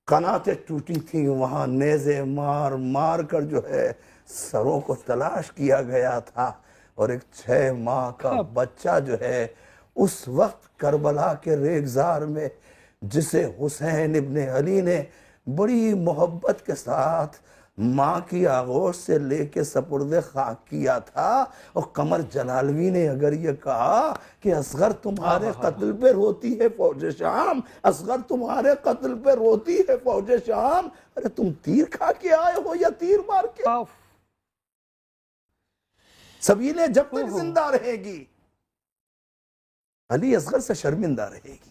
قناتیں ٹوٹی تھیں، وہاں نیزے مار مار کر جو ہے سروں کو تلاش کیا گیا تھا. اور ایک 6 ماہ کا بچہ جو ہے اس وقت کربلا کے ریگزار میں، جسے حسین ابن علی نے بڑی محبت کے ساتھ ماں کی آغوش سے لے کے سپرد خاک کیا تھا. اور قمر جلالوی نے اگر یہ کہا کہ اصغر تمہارے قتل پہ روتی ہے فوج شام، اصغر تمہارے قتل پہ روتی ہے فوج شام، ارے تم تیر کھا کے آئے ہو یا تیر مار کے؟ سبیلیں جب تک زندہ رہے گی علی اصغر سے شرمندہ رہے گی.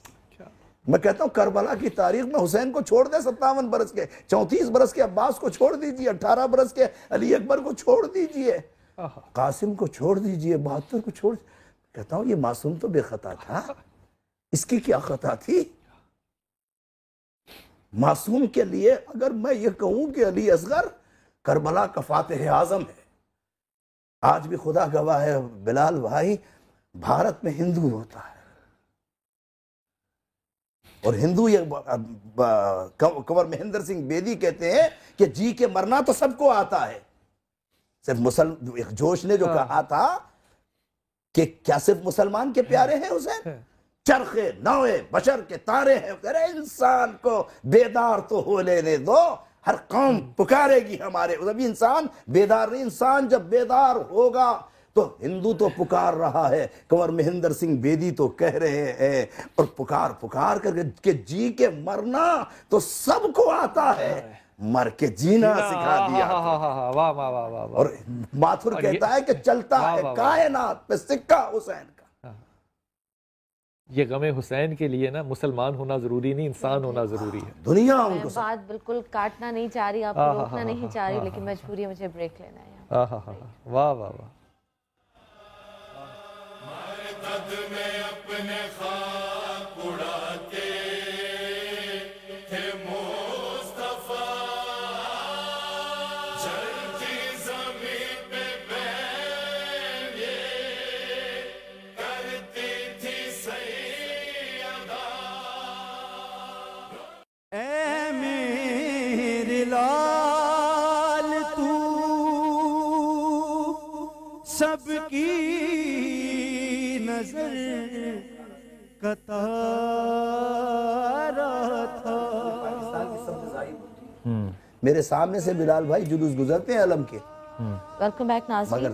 میں کہتا ہوں کربلا کی تاریخ میں حسین کو چھوڑ دے 57 برس کے، 34 برس کے عباس کو چھوڑ دیجئے، 18 برس کے علی اکبر کو چھوڑ دیجئے، قاسم کو چھوڑ دیجئے، 72 کو چھوڑ دیجئے. کہتا ہوں یہ معصوم تو بے خطا تھا، اس کی کیا خطا تھی؟ معصوم کے لیے اگر میں یہ کہوں کہ علی اصغر کربلا کا فاتح اعظم ہے. آج بھی خدا گواہ ہے بلال بھائی، بھارت میں ہندو ہوتا ہے، اور ہندو یہ کنور مہندر سنگھ بیدی کہتے ہیں کہ جی کے مرنا تو سب کو آتا ہے، صرف جوش نے جو کہا تھا کہ کیا صرف مسلمان کے پیارے ہیں حسین؟ چرخے نوے بشر کے تارے ہیں. ارے انسان کو بیدار تو ہو لینے دو، ہر قوم پکارے گی ہمارے. ابھی انسان بیدار نہیں، انسان جب بیدار ہوگا تو ہندو تو پکار رہا ہے. کنور مہندر سنگھ بیدی تو کہہ رہے ہیں، اور پکار پکار کر کہ جی کے مرنا تو سب کو آتا ہے، مر کے جینا سکھا دیا. اور ماتھر کہتا ہے کہ چلتا ہے کائنات پہ سکہ حسین کا. یہ غم حسین کے لیے نا مسلمان ہونا ضروری نہیں، انسان ہونا ضروری ہے. دنیا ان میں کو بات بالکل کاٹنا نہیں چاہ رہی، آپ کو روکنا نہیں چاہ رہی، لیکن مجبوری ہے مجھے بریک لینا ہے. واہ واہ واہ. اے میرے لال تو سب کی نظر کا تارا تھا. میرے سامنے سے بلال بھائی جلوس گزرتے ہیں علم کے. ویلکم بیک ناظرین،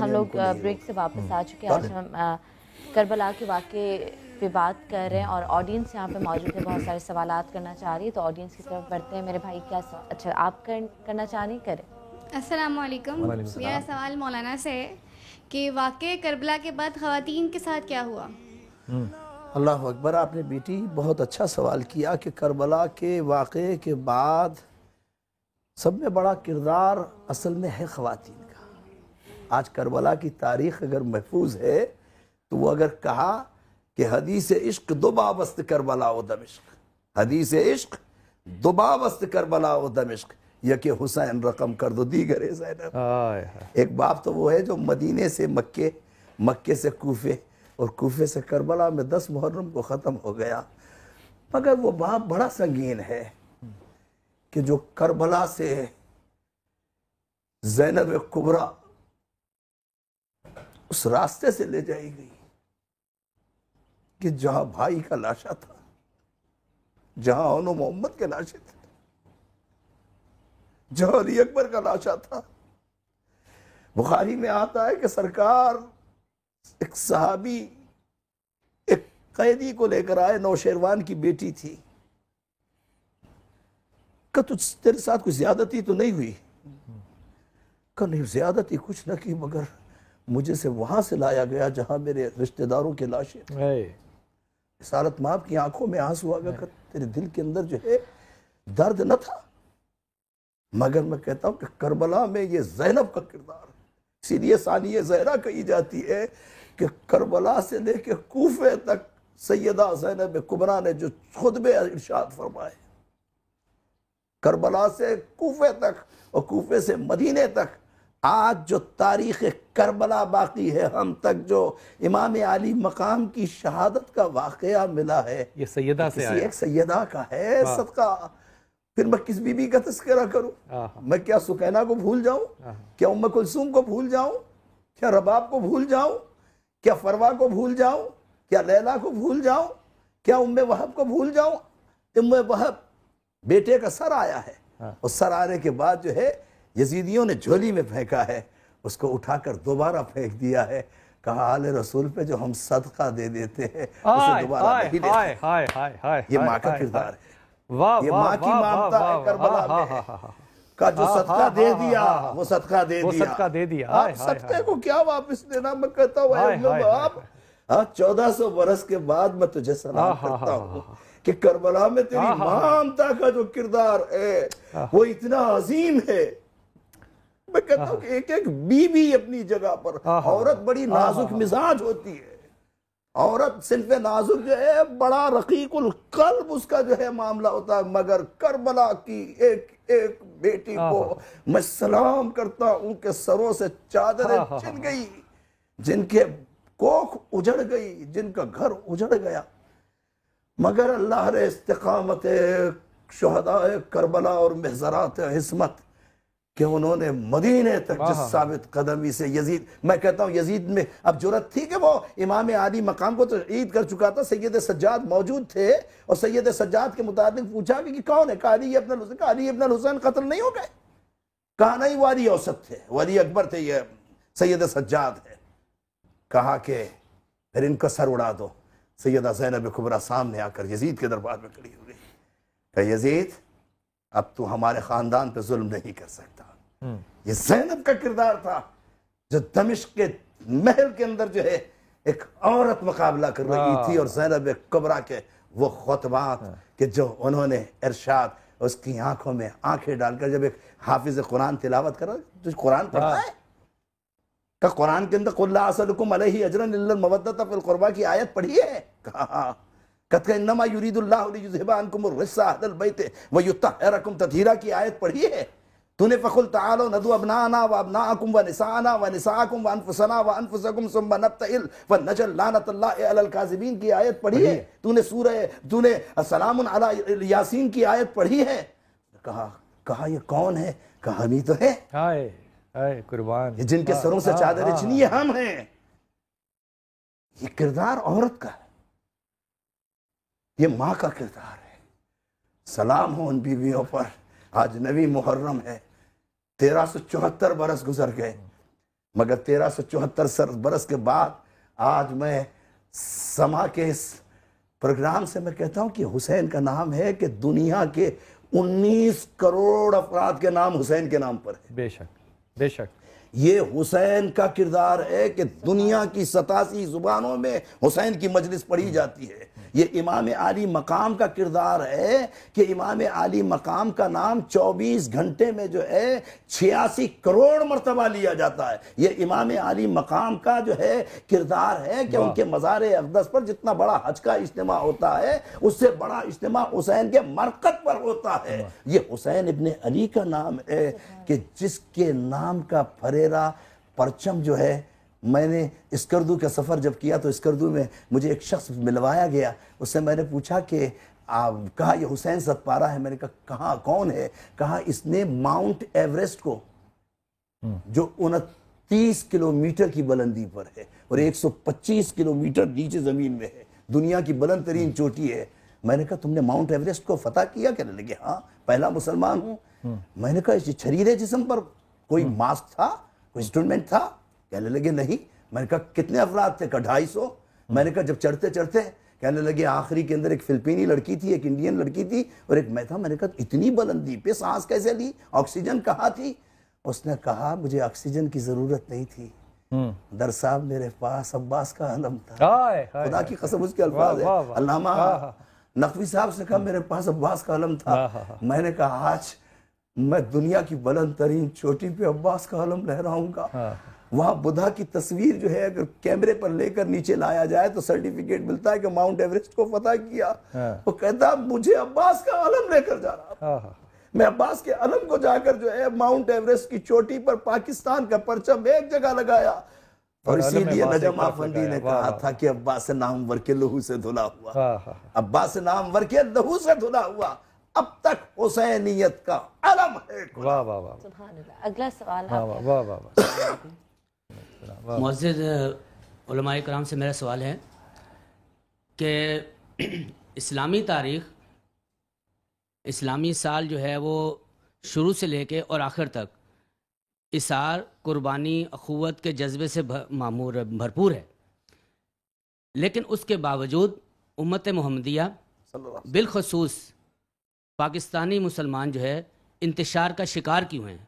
ہم لوگ بریک سے واپس آ چکے ہیں. آج ہم کربلا کے واقعے پہ بات کر رہے ہیں اور آڈینس یہاں پہ موجود ہے، بہت سارے سوالات کرنا چاہ رہی ہے، تو آڈینس کی طرف بڑھتے ہیں. میرے بھائی کیا اچھا آپ کرنا چاہ رہی کریں؟ السلام علیکم. میرا سوال مولانا سے ہے کہ واقعہ کربلا کے بعد خواتین کے ساتھ کیا ہوا؟ اللہ اکبر، آپ نے بیٹی بہت اچھا سوال کیا کہ کربلا کے واقعے کے بعد سب میں بڑا کردار اصل میں ہے خواتین کا. آج کربلا کی تاریخ اگر محفوظ ہے تو وہ اگر کہا کہ حدیث عشق دبابست کربلا و دمشق، حدیث عشق دبابست کربلا و دمشق، یہ کہ حسین رقم کر دو دیگر زینب. ایک باب تو وہ ہے جو مدینے سے مکے سے کوفے اور کوفے سے کربلا میں 10 محرم کو ختم ہو گیا. مگر وہ باب بڑا سنگین ہے کہ جو کربلا سے زینب کبریٰ اس راستے سے لے جائی گئی کہ جہاں بھائی کا لاشا تھا، جہاں انو محمد کے لاشے تھے، جہاں علی اکبر کا لاشا تھا. بخاری میں آتا ہے کہ سرکار ایک صحابی ایک قیدی کو لے کر آئے، نوشیروان کی بیٹی تھی. کہ تیرے ساتھ کوئی زیادتی تو نہیں ہوئی؟ کہ نہیں، زیادتی کچھ نہ کی، مگر مجھے سے وہاں سے لایا گیا جہاں میرے رشتہ داروں کے لاشیں. رسالت مآب کی آنکھوں میں آنسو آ گیا کہ تیرے دل کے اندر جو ہے درد نہ تھا. مگر میں کہتا ہوں کہ کربلا میں یہ زینب کا کردار، اسی لیے ثانیہ زہرا کہی جاتی ہے کہ کربلا سے لے کے کوفے تک سیدہ زینب کبریٰ نے جو خطبے ارشاد فرمائے، کربلا سے کوفے تک اور کوفے سے مدینے تک، آج جو تاریخ کربلا باقی ہے ہم تک، جو امام علی مقام کی شہادت کا واقعہ ملا ہے، یہ سیدہ سے کسی ایک سیدہ کا ہے صدقہ. پھر میں کس بی بی کا تذکرہ کروں؟ میں کیا سکینہ کو بھول جاؤں؟ کیا ام کلثوم کو بھول جاؤں؟ کیا رباب کو بھول جاؤں؟ کیا فروا کو بھول جاؤں؟ کیا لیلا کو بھول جاؤں؟ کیا ام وہب کو بھول جاؤں؟ ام وہب بیٹے کا سر آیا ہے، اور سر آنے کے بعد جو ہے یزیدیوں نے جھولی میں پھینکا ہے، اس کو اٹھا کر دوبارہ پھینک دیا ہے. کہا آل رسول پہ جو ہم صدقہ دے دیتے ہیں اسے دوبارہ نہیں لیتے. یہ ماں کا کردار ہے، یہ ماں کی مامتا ہے. کربلا میں کا جو صدقہ دے دیا وہ صدقہ دے دیا. آپ صدقے کو کیا واپس دینا؟ میں کہتا ہوں اے آپ 1400 برس کے بعد میں تجھے سلام کرتا ہوں کہ کربلا میں تیری مامتا کا جو کردار ہے وہ اتنا عظیم ہے. میں کہتا ہوں کہ ایک ایک بی بی اپنی جگہ پر. عورت بڑی نازک مزاج ہوتی ہے، عورت صنف نازک جو ہے بڑا رقیق القلب اس کا جو ہے معاملہ ہوتا ہے. مگر کربلا کی ایک ایک بیٹی کو میں سلام کرتا ہوں کہ سروں سے چادریں چھن گئی، جن کے کوکھ اجڑ گئی، جن کا گھر اجڑ گیا، مگر اللہ نے استقامت شہداء کربلا اور محضرات عصمت کہ انہوں نے مدینے تک جس ثابت قدمی سے یزید، میں کہتا ہوں یزید میں اب جرت تھی کہ وہ امام علی مقام کو تو عید کر چکا تھا. سید سجاد موجود تھے اور سید سجاد کے متعلق پوچھا کہ کون ہے؟ کہا علی ابن الحسین. کہا علی ابن الحسین قتل نہیں ہو گئے؟ کہا نہیں، ولی اوسط تھے، ولی اکبر تھے، یہ سید سجاد ہے. کہا کہ پھر ان کا سر اڑا دو. سیدہ زینب کبریٰ سامنے آ کر یزید کے دربار میں کھڑی ہو گئی. کہ یزید اب تو ہمارے خاندان پہ ظلم نہیں کر سکتا. یہ زینب کا کردار تھا جو دمشق کے محل کے اندر جو ہے ایک عورت مقابلہ کر رہی تھی اور زینب کبریٰ کے وہ خطبات کہ جو انہوں نے ارشاد اس کی آنکھوں میں آنکھیں ڈال کر جب ایک حافظ قرآن تلاوت کر رہا تو قرآن پڑھا ہے کہ قرآن کے اندر قُلْ لَا أَسْأَلُكُمْ عَلَيْهِ أَجْرًا إِلَّا الْمَوَدَّةَ فِي الْقُرْبَى کی آیت پڑھی ہے. کہا کہ انما یرید اللہ لیذھب عنکم الرجس اہل البیت ویطہرکم تطہیرا کی آیت پڑھی ہے. تو نے فقل تعالوا ندعو ابناءنا وابناءکم ونساءنا ونساءکم وانفسنا وانفسکم ثم نبتہل فنجعل لعنۃ اللہ علی الکاذبین کی آیت پڑھی ہے. تو نے سلام علی یاسین کی آیت پڑھی ہے. کہا یہ کون ہے؟ کہا ہم ہی تو ہے. ہائے قربان، جن کے سروں سے چادریں چنی یہ ہم ہیں. یہ کردار عورت کا ہے، یہ ماں کا کردار ہے. سلام ہو ان بیویوں پر. آج 9 محرم ہے، 1374 برس گزر گئے، مگر 1374 برس کے بعد آج میں سما کے اس پروگرام سے میں کہتا ہوں کہ حسین کا نام ہے کہ دنیا کے 19 کروڑ افراد کے نام حسین کے نام پر ہے. بے شک بے شک. یہ حسین کا کردار ہے کہ دنیا کی 87 زبانوں میں حسین کی مجلس پڑھی جاتی ہے. یہ امام عالی مقام کا کردار ہے کہ امام عالی مقام کا نام 24 گھنٹے میں جو ہے 86 کروڑ مرتبہ لیا جاتا ہے. یہ امام عالی مقام کا جو ہے کردار ہے کہ ان کے مزار اقدس پر جتنا بڑا حج کا اجتماع ہوتا ہے اس سے بڑا اجتماع حسین کے مرقد پر ہوتا ہے. یہ حسین ابن علی کا نام ہے کہ جس کے نام کا پھریرا پرچم جو ہے، میں نے اسکردو کا سفر جب کیا تو اسکردو میں مجھے ایک شخص ملوایا گیا. اس سے میں نے پوچھا کہ کہا یہ حسین ستپارہ ہے. میں نے کہا کون ہے؟ کہا اس نے ماؤنٹ ایوریسٹ کو جو 29 کلومیٹر کی بلندی پر ہے اور 125 کلومیٹر نیچے زمین میں ہے، دنیا کی بلند ترین چوٹی ہے. میں نے کہا تم نے ماؤنٹ ایوریسٹ کو فتح کیا؟ کہنے لگے ہاں پہلا مسلمان ہوں. میں نے کہا چھریرے جسم پر کوئی ماسک تھا، کوئی انسٹرومنٹ تھا؟ کہنے لگے نہیں. میں نے کہا کتنے افراد تھے؟ کہا 250. میں نے کہا جب چڑھتے چڑھتے کہنے لگے آخری کے اندر ایک فلپینی لڑکی تھی، ایک انڈین لڑکی تھی اور ایک میں تھا. میں نے کہا اتنی بلندی پہ سانس کیسے لی؟ آکسیجن کہاں تھی؟ اس نے کہا مجھے آکسیجن کی ضرورت نہیں تھی، در صاحب میرے پاس عباس کا علم تھا. خدا کی قسم اس کے الفاظ ہے. علامہ نقوی صاحب سے کہا میرے پاس عباس کا علم تھا. میں نے کہا آج میں دنیا کی بلند ترین چوٹی پہ عباس کا علم لہراؤں گا. وہاں بدھا کی تصویر جو ہے اگر کیمرے پر لے کر نیچے لایا جائے تو سرٹیفکیٹ ملتا ہے کہ ماؤنٹ ایوریسٹ کو فتح کیا. وہ کہتا مجھے عباس کا علم لے کر جا رہا. میں عباس کے علم کو جا کر جو ہے ماؤنٹ ایوریسٹ کی چوٹی پر پاکستان کا پرچم ایک جگہ لگایا. اور اسی لیے نجم آفندی نے کہا تھا کہ عباس نامور کے لہو سے دھلا ہوا، عباس نامور کے لہو سے دھلا ہوا اب تک حسینیت کا علم ہے. واہ واہ واہ. سبحان اللہ. اگلا سوال واہ واہ واہ. معزز علماء کرام سے میرا سوال ہے کہ اسلامی تاریخ، اسلامی سال جو ہے وہ شروع سے لے کے اور آخر تک اثار، قربانی، اخوت کے جذبے سے بھرپور ہے، لیکن اس کے باوجود امت محمدیہ بالخصوص پاکستانی مسلمان جو ہے انتشار کا شکار کیوں ہیں؟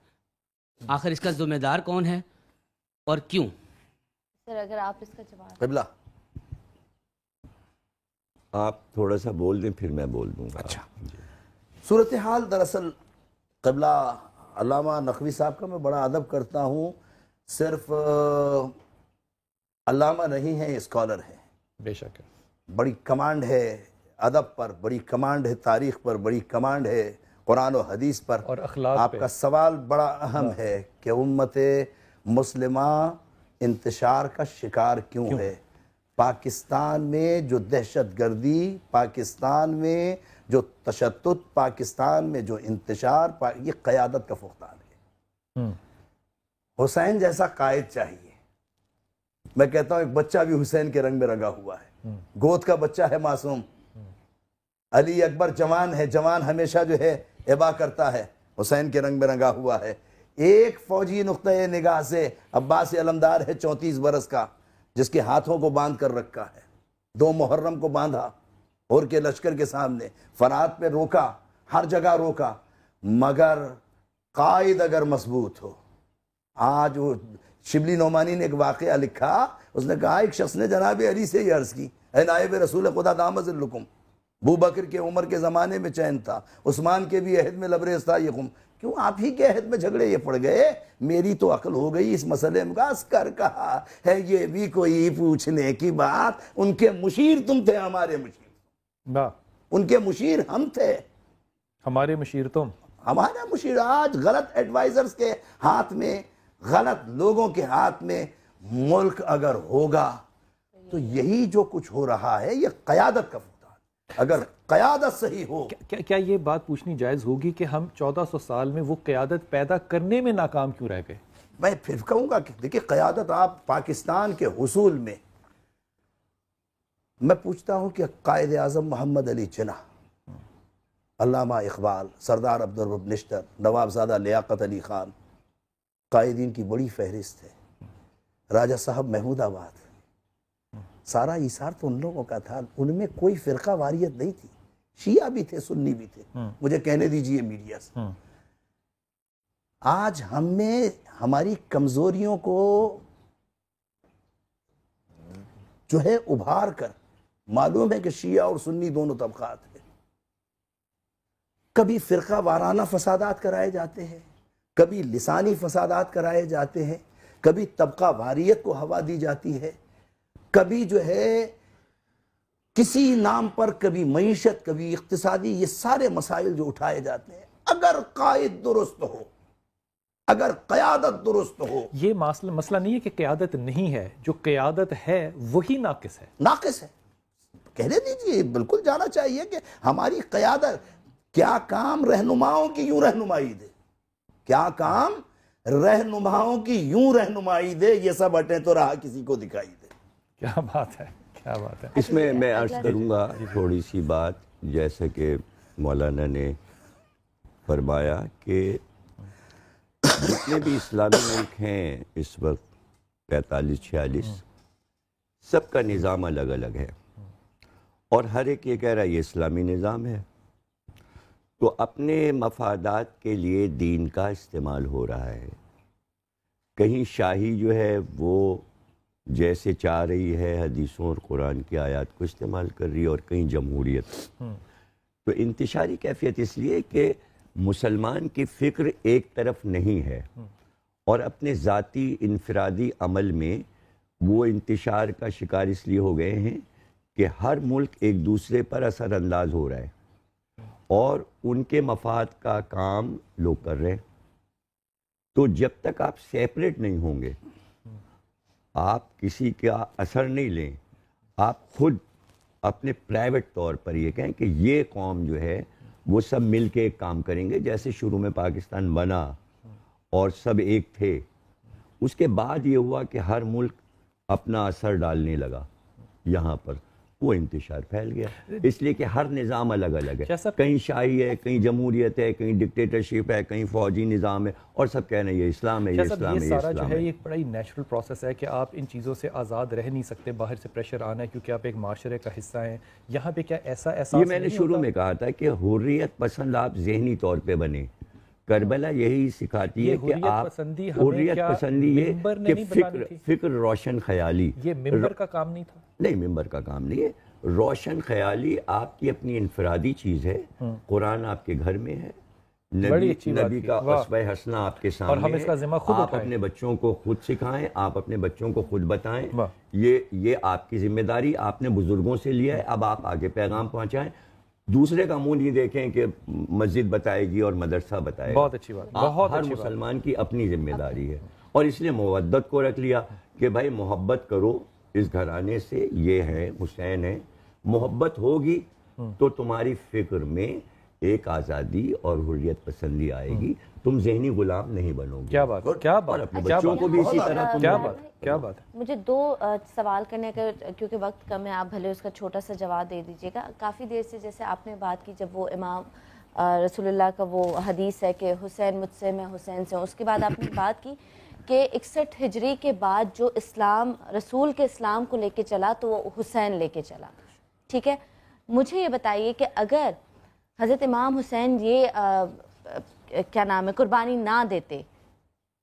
آخر اس کا ذمہ دار کون ہے اور کیوں؟ سر اگر آپ اس کا جواب. قبلہ آپ تھوڑا سا بول دیں پھر میں بول دوں گا. اچھا. صورتحال دراصل قبلہ علامہ نقوی صاحب کا میں بڑا ادب کرتا ہوں. صرف علامہ نہیں ہیں، اسکالر ہیں. بے شک. بڑی کمانڈ ہے ادب پر، بڑی کمانڈ ہے تاریخ پر، بڑی کمانڈ ہے قرآن و حدیث پر اور اخلاق. آپ کا سوال بڑا اہم ہے کہ امت مسلمہ انتشار کا شکار کیوں ہے؟ پاکستان میں جو دہشت گردی، پاکستان میں جو تشدد، پاکستان میں جو انتشار، یہ قیادت کا فقدان ہے. حسین جیسا قائد چاہیے. میں کہتا ہوں ایک بچہ بھی حسین کے رنگ میں رنگا ہوا ہے. گود کا بچہ ہے معصوم. علی اکبر جوان ہے، جوان ہمیشہ جو ہے ابا کرتا ہے، حسین کے رنگ میں رنگا ہوا ہے. ایک فوجی نقطۂ نگاہ سے عباس علمدار ہے 34 برس کا، جس کے ہاتھوں کو باندھ کر رکھا ہے. 2 محرم کو باندھا اور کے لشکر کے سامنے، فرات پہ روکا، ہر جگہ روکا، مگر قائد اگر مضبوط ہو. آج وہ شبلی نعمانی نے ایک واقعہ لکھا, اس نے کہا ایک شخص نے جناب علی سے یہ عرض کی, اے نائب رسول خدا دامت ذلکم, ابو بکر کے عمر کے زمانے میں چین تھا, عثمان کے بھی عہد میں لبریز تھا یہ خم, کیوں آپ ہی کے عہد میں جھگڑے یہ پڑ گئے؟ میری تو عقل ہو گئی اس مسئلے میں. عسکر کہا ہے یہ بھی کوئی پوچھنے کی بات, ان کے مشیر تم تھے, ہمارے مشیر, ان کے مشیر ہم تھے, ہمارے مشیر تم, ہمارا مشیر. آج غلط ایڈوائزرز کے ہاتھ میں, غلط لوگوں کے ہاتھ میں ملک اگر ہوگا تو یہی جو کچھ ہو رہا ہے یہ قیادت کا فقدان. اگر قیادت صحیح ہو, کیا یہ بات پوچھنی جائز ہوگی کہ ہم 1400 سال میں وہ قیادت پیدا کرنے میں ناکام کیوں رہ گئے؟ میں پھر کہوں گا کہ دیکھیں قیادت آپ پاکستان کے حصول میں, میں پوچھتا ہوں کہ قائد اعظم محمد علی جناح, علامہ اقبال, سردار عبدالرب نشتر, نواب زادہ لیاقت علی خان, قائدین کی بڑی فہرست ہے, راجہ صاحب محمود آباد, سارا ایثار تو ان لوگوں کا تھا, ان میں کوئی فرقہ واریت نہیں تھی, شیعہ بھی تھے سنی بھی تھے, مجھے کہنے دیجئے میڈیا سے. آج ہمیں ہماری کمزوریوں کو جو ہے ابھار کر, معلوم ہے کہ شیعہ اور سنی دونوں طبقات ہیں, کبھی فرقہ وارانہ فسادات کرائے جاتے ہیں, کبھی لسانی فسادات کرائے جاتے ہیں, کبھی طبقہ واریت کو ہوا دی جاتی ہے, کبھی جو ہے کسی نام پر, کبھی معیشت, کبھی اقتصادی, یہ سارے مسائل جو اٹھائے جاتے ہیں. اگر قائد درست ہو, اگر قیادت درست ہو, یہ مسئلہ نہیں ہے کہ قیادت نہیں ہے, جو قیادت ہے وہی ناقص ہے. ناقص ہے, کہنے دیجئے, بالکل جانا چاہیے کہ ہماری قیادت, کیا کام رہنماؤں کی یوں رہنمائی دے, کیا کام رہنماؤں کی یوں رہنمائی دے, یہ سب ہٹیں تو راہ کسی کو دکھائی دے. کیا بات ہے, کیا بات ہے. اس میں میں عرض کروں گا تھوڑی سی بات, جیسے کہ مولانا نے فرمایا کہ جتنے بھی اسلامی ملک ہیں اس وقت 45-46, سب کا نظام الگ الگ ہے, اور ہر ایک یہ کہہ رہا ہے یہ اسلامی نظام ہے, تو اپنے مفادات کے لیے دین کا استعمال ہو رہا ہے. کہیں شاہی جو ہے وہ جیسے چاہ رہی ہے حدیثوں اور قرآن کی آیات کو استعمال کر رہی ہے, اور کہیں جمہوریت. تو انتشاری کیفیت اس لیے کہ مسلمان کی فکر ایک طرف نہیں ہے, اور اپنے ذاتی انفرادی عمل میں وہ انتشار کا شکار اس لیے ہو گئے ہیں کہ ہر ملک ایک دوسرے پر اثر انداز ہو رہا ہے, اور ان کے مفاد کا کام لوگ کر رہے ہیں. تو جب تک آپ سیپریٹ نہیں ہوں گے, آپ کسی کا اثر نہیں لیں, آپ خود اپنے پرائیویٹ طور پر یہ کہیں کہ یہ قوم جو ہے وہ سب مل کے ایک کام کریں گے, جیسے شروع میں پاکستان بنا اور سب ایک تھے, اس کے بعد یہ ہوا کہ ہر ملک اپنا اثر ڈالنے لگا یہاں پر, وہ انتشار پھیل گیا. اس لیے کہ ہر نظام الگ الگ ہے, کہیں شاہی ہے, کہیں جمہوریت ہے, کہیں ڈکٹیٹرشپ ہے, کہیں فوجی نظام ہے, اور سب کہنا یہ اسلام ہے, یہ اسلام ہے, یہ سارا اسلام جو ہے ہے. ایک بڑا ہی نیچرل پروسیس ہے کہ آپ ان چیزوں سے آزاد رہ نہیں سکتے, باہر سے پریشر آنا ہے کیونکہ آپ ایک معاشرے کا حصہ ہیں. یہاں پہ کیا ایسا یہ میں نے شروع میں کہا تھا کہ حریت پسند آپ ذہنی طور پہ بنے. کربلا یہی سکھاتی ہے کہ آپ حریت پسندی یہ کہ فکر روشن خیالی, یہ ممبر کا کام نہیں تھا. نہیں, ممبر کا کام نہیں ہے. روشن خیالی آپ کی اپنی انفرادی چیز ہے, قرآن آپ کے گھر میں ہے, نبی کا اسوہ حسنہ آپ کے سامنے ہے, آپ اپنے بچوں کو خود سکھائیں, آپ اپنے بچوں کو خود بتائیں, یہ آپ کی ذمہ داری آپ نے بزرگوں سے لیا ہے, اب آپ آگے پیغام پہنچائیں. دوسرے کا منہ نہیں دیکھیں کہ مسجد بتائے گی اور مدرسہ بتائے گا. بہت اچھی بات, ہر مسلمان کی اپنی ذمہ داری ہے, اور اس لیے مودت کو رکھ لیا کہ بھائی محبت کرو اس گھرانے سے, یہ ہے حسین ہے, محبت ہوگی تو تمہاری فکر میں ایک آزادی اور حریت پسندی آئے گی, تم ذہنی غلام نہیں بنو گے. کیا بات, کیا بات, اپنے بچوں کو بھی اسی طرح. کیا بات, کیا بات. مجھے دو سوال کرنے کا, کیونکہ وقت کم ہے, آپ بھلے اس کا چھوٹا سا جواب دے دیجیے گا. کافی دیر سے جیسے آپ نے بات کی, جب وہ امام رسول اللہ کا وہ حدیث ہے کہ حسین مجھ سے میں حسین سے ہوں, اس کے بعد آپ نے بات کی کہ 61 ہجری کے بعد جو اسلام رسول کے اسلام کو لے کے چلا تو وہ حسین لے کے چلا. ٹھیک ہے, مجھے یہ بتائیے کہ اگر حضرت امام حسین یہ کیا نام ہے قربانی نہ دیتے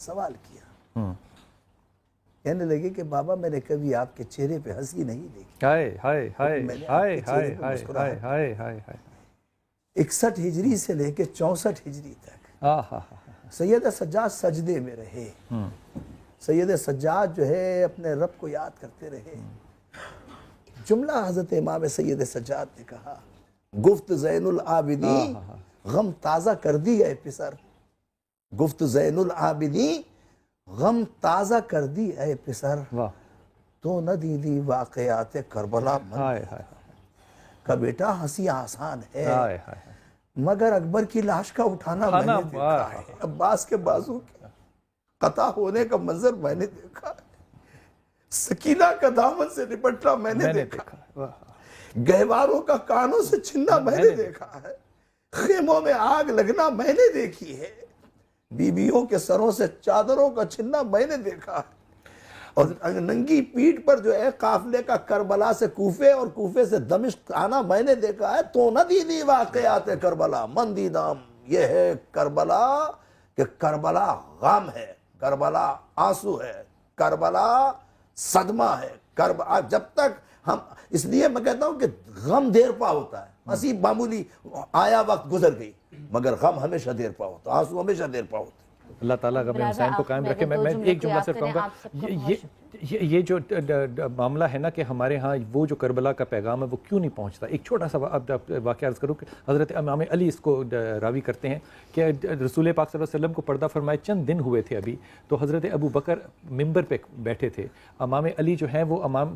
سوال کیا. کہنے لگے کہ بابا میں نے کبھی آپ کے چہرے پہ ہنسی نہیں دیکھی. ہائے ہائے ہائے ہائے ہائے ہائے ہائے ہائے ہائے. 61 ہجری سے لے کے 64 ہجری تک سید سجاد سجدے میں رہے. سید سجاد جو ہے اپنے رب کو یاد کرتے رہے. جملہ حضرت امام سید سجاد نے کہا, گفت زین العابدین غم تازہ کر دی اے پسر. گفت زین العابدین غم تازہ کر دی اے پسر. تو نہ دیدی واقعات کربلا من. کہ بیٹا ہنسی آسان ہے مگر اکبر کی لاش کا اٹھانا میں نے دیکھا ہے. عباس کے بازو کے قطع ہونے کا منظر میں نے دیکھا ہے. سکینہ کا دامن سے لپٹنا میں نے دیکھا. گہواروں کا کانوں سے چھننا میں نے دیکھا ہے. خیموں میں آگ لگنا میں نے دیکھی ہے. بیویوں کے سروں سے چادروں کا چھننا میں نے دیکھا ہے. اور ننگی پیٹھ پر جو ہے قافلے کا کربلا سے کوفے اور کوفے سے دمشق آنا میں نے دیکھا ہے. تو نہ دیدی واقعات کربلا من دیدام. یہ ہے کربلا کہ کربلا غم ہے, کربلا آنسو ہے, کربلا صدمہ ہے. جب تک ہم, اس لیے میں کہتا ہوں کہ غم دیر پا ہوتا ہے. ہنسی معمولی آیا وقت گزر گئی, مگر غم ہمیشہ دیر پا ہوتا ہے, آنسو ہمیشہ دیر پا ہوتا ہے. اللہ تعالیٰ غم انسان کو قائم رکھے. میں ایک جملہ صرف کہوں گا, یہ جو معاملہ ہے نا کہ ہمارے ہاں وہ جو کربلا کا پیغام ہے وہ کیوں نہیں پہنچتا. ایک چھوٹا سا واقعہ عرض کروں کہ حضرت امام علی اس کو راوی کرتے ہیں کہ رسول پاک صلی اللہ علیہ وسلم کو پردہ فرمائے چند دن ہوئے تھے ابھی, تو حضرت ابو بکر ممبر پہ بیٹھے تھے. امام علی جو ہیں وہ امام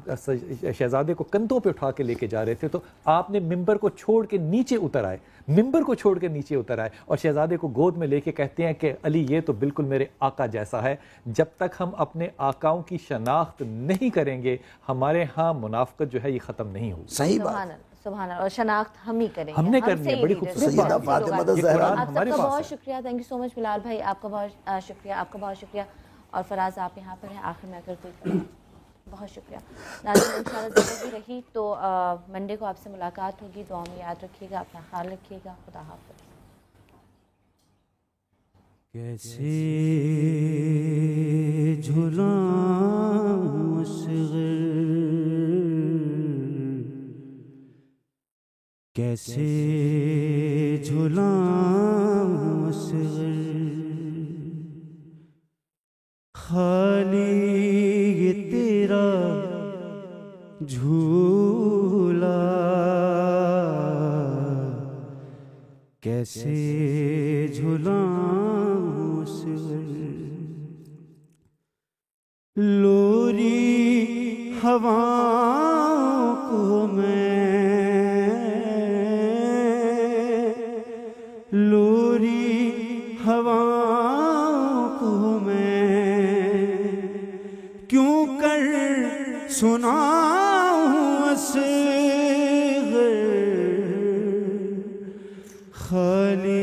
شہزادے کو کندھوں پہ اٹھا کے لے کے جا رہے تھے, تو آپ نے ممبر کو چھوڑ کے نیچے اتر آئے, ممبر کو چھوڑ کے نیچے اتر آئے اور شہزادے کو گود میں لے کے کہتے ہیں کہ علی یہ تو بالکل میرے آقا جیسا ہے. جب تک ہم اپنے آقاؤں کی شناخت نہیں کریں گے ہمارے ہاں منافقت جو ہے یہ ختم نہیں ہوگی. صحیح بات, سبحان اللہ. اور شناخت ہم ہی کریں گے, ہم نے کرنی ہے. بڑی خوبصورت سیدہ فاطمہ الزہرا. آپ سب کا بہت شکریہ. تھینک یو سو مچ بلال بھائی, آپ کا بہت شکریہ, آپ کا بہت شکریہ. اور فراز آپ یہاں پر ہیں آخر میں اگر کوئی, بہت شکریہ. ناظرین انشاءاللہ زندگی رہی تو منڈے کو آپ سے ملاقات ہوگی. دعا میں یاد رکھیے گا, اپنا خیال رکھیے گا. خدا حافظ. کیسے جھولاں اصغر, کیسے جھولاں اصغر, خالی یہ تیرا جھولا, کیسے جھولاں لوری ہواؤں کو میں, لوری ہواؤں کو میں کیوں کر سناؤں اصغر, خالی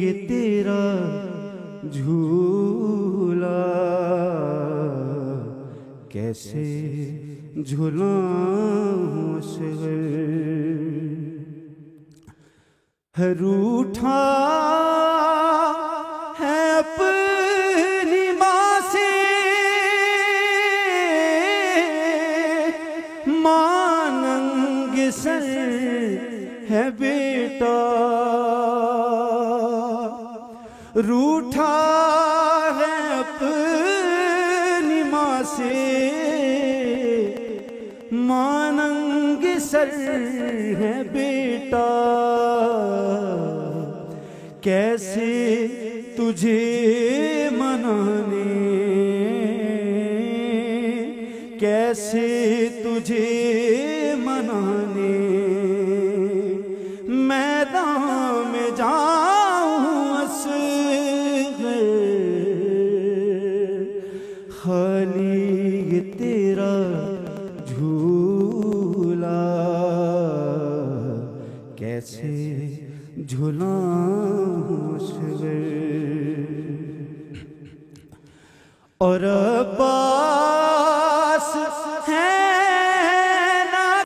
یہ تیرا جھولا, کیسے جھولاں اصغر. ہے روٹھا ہے اپنی ماں سے, ماں ننگ سر ہے بیٹا, روٹھا ہے اپنی ماں سے, ماں ننگ سر ہے بیٹا. کیسے تجھے منانے, کیسے تجھے منانے میدان میں جاؤں اصغر, خالی یہ تیرا جھولا, کیسے جھولاں اصغر. اور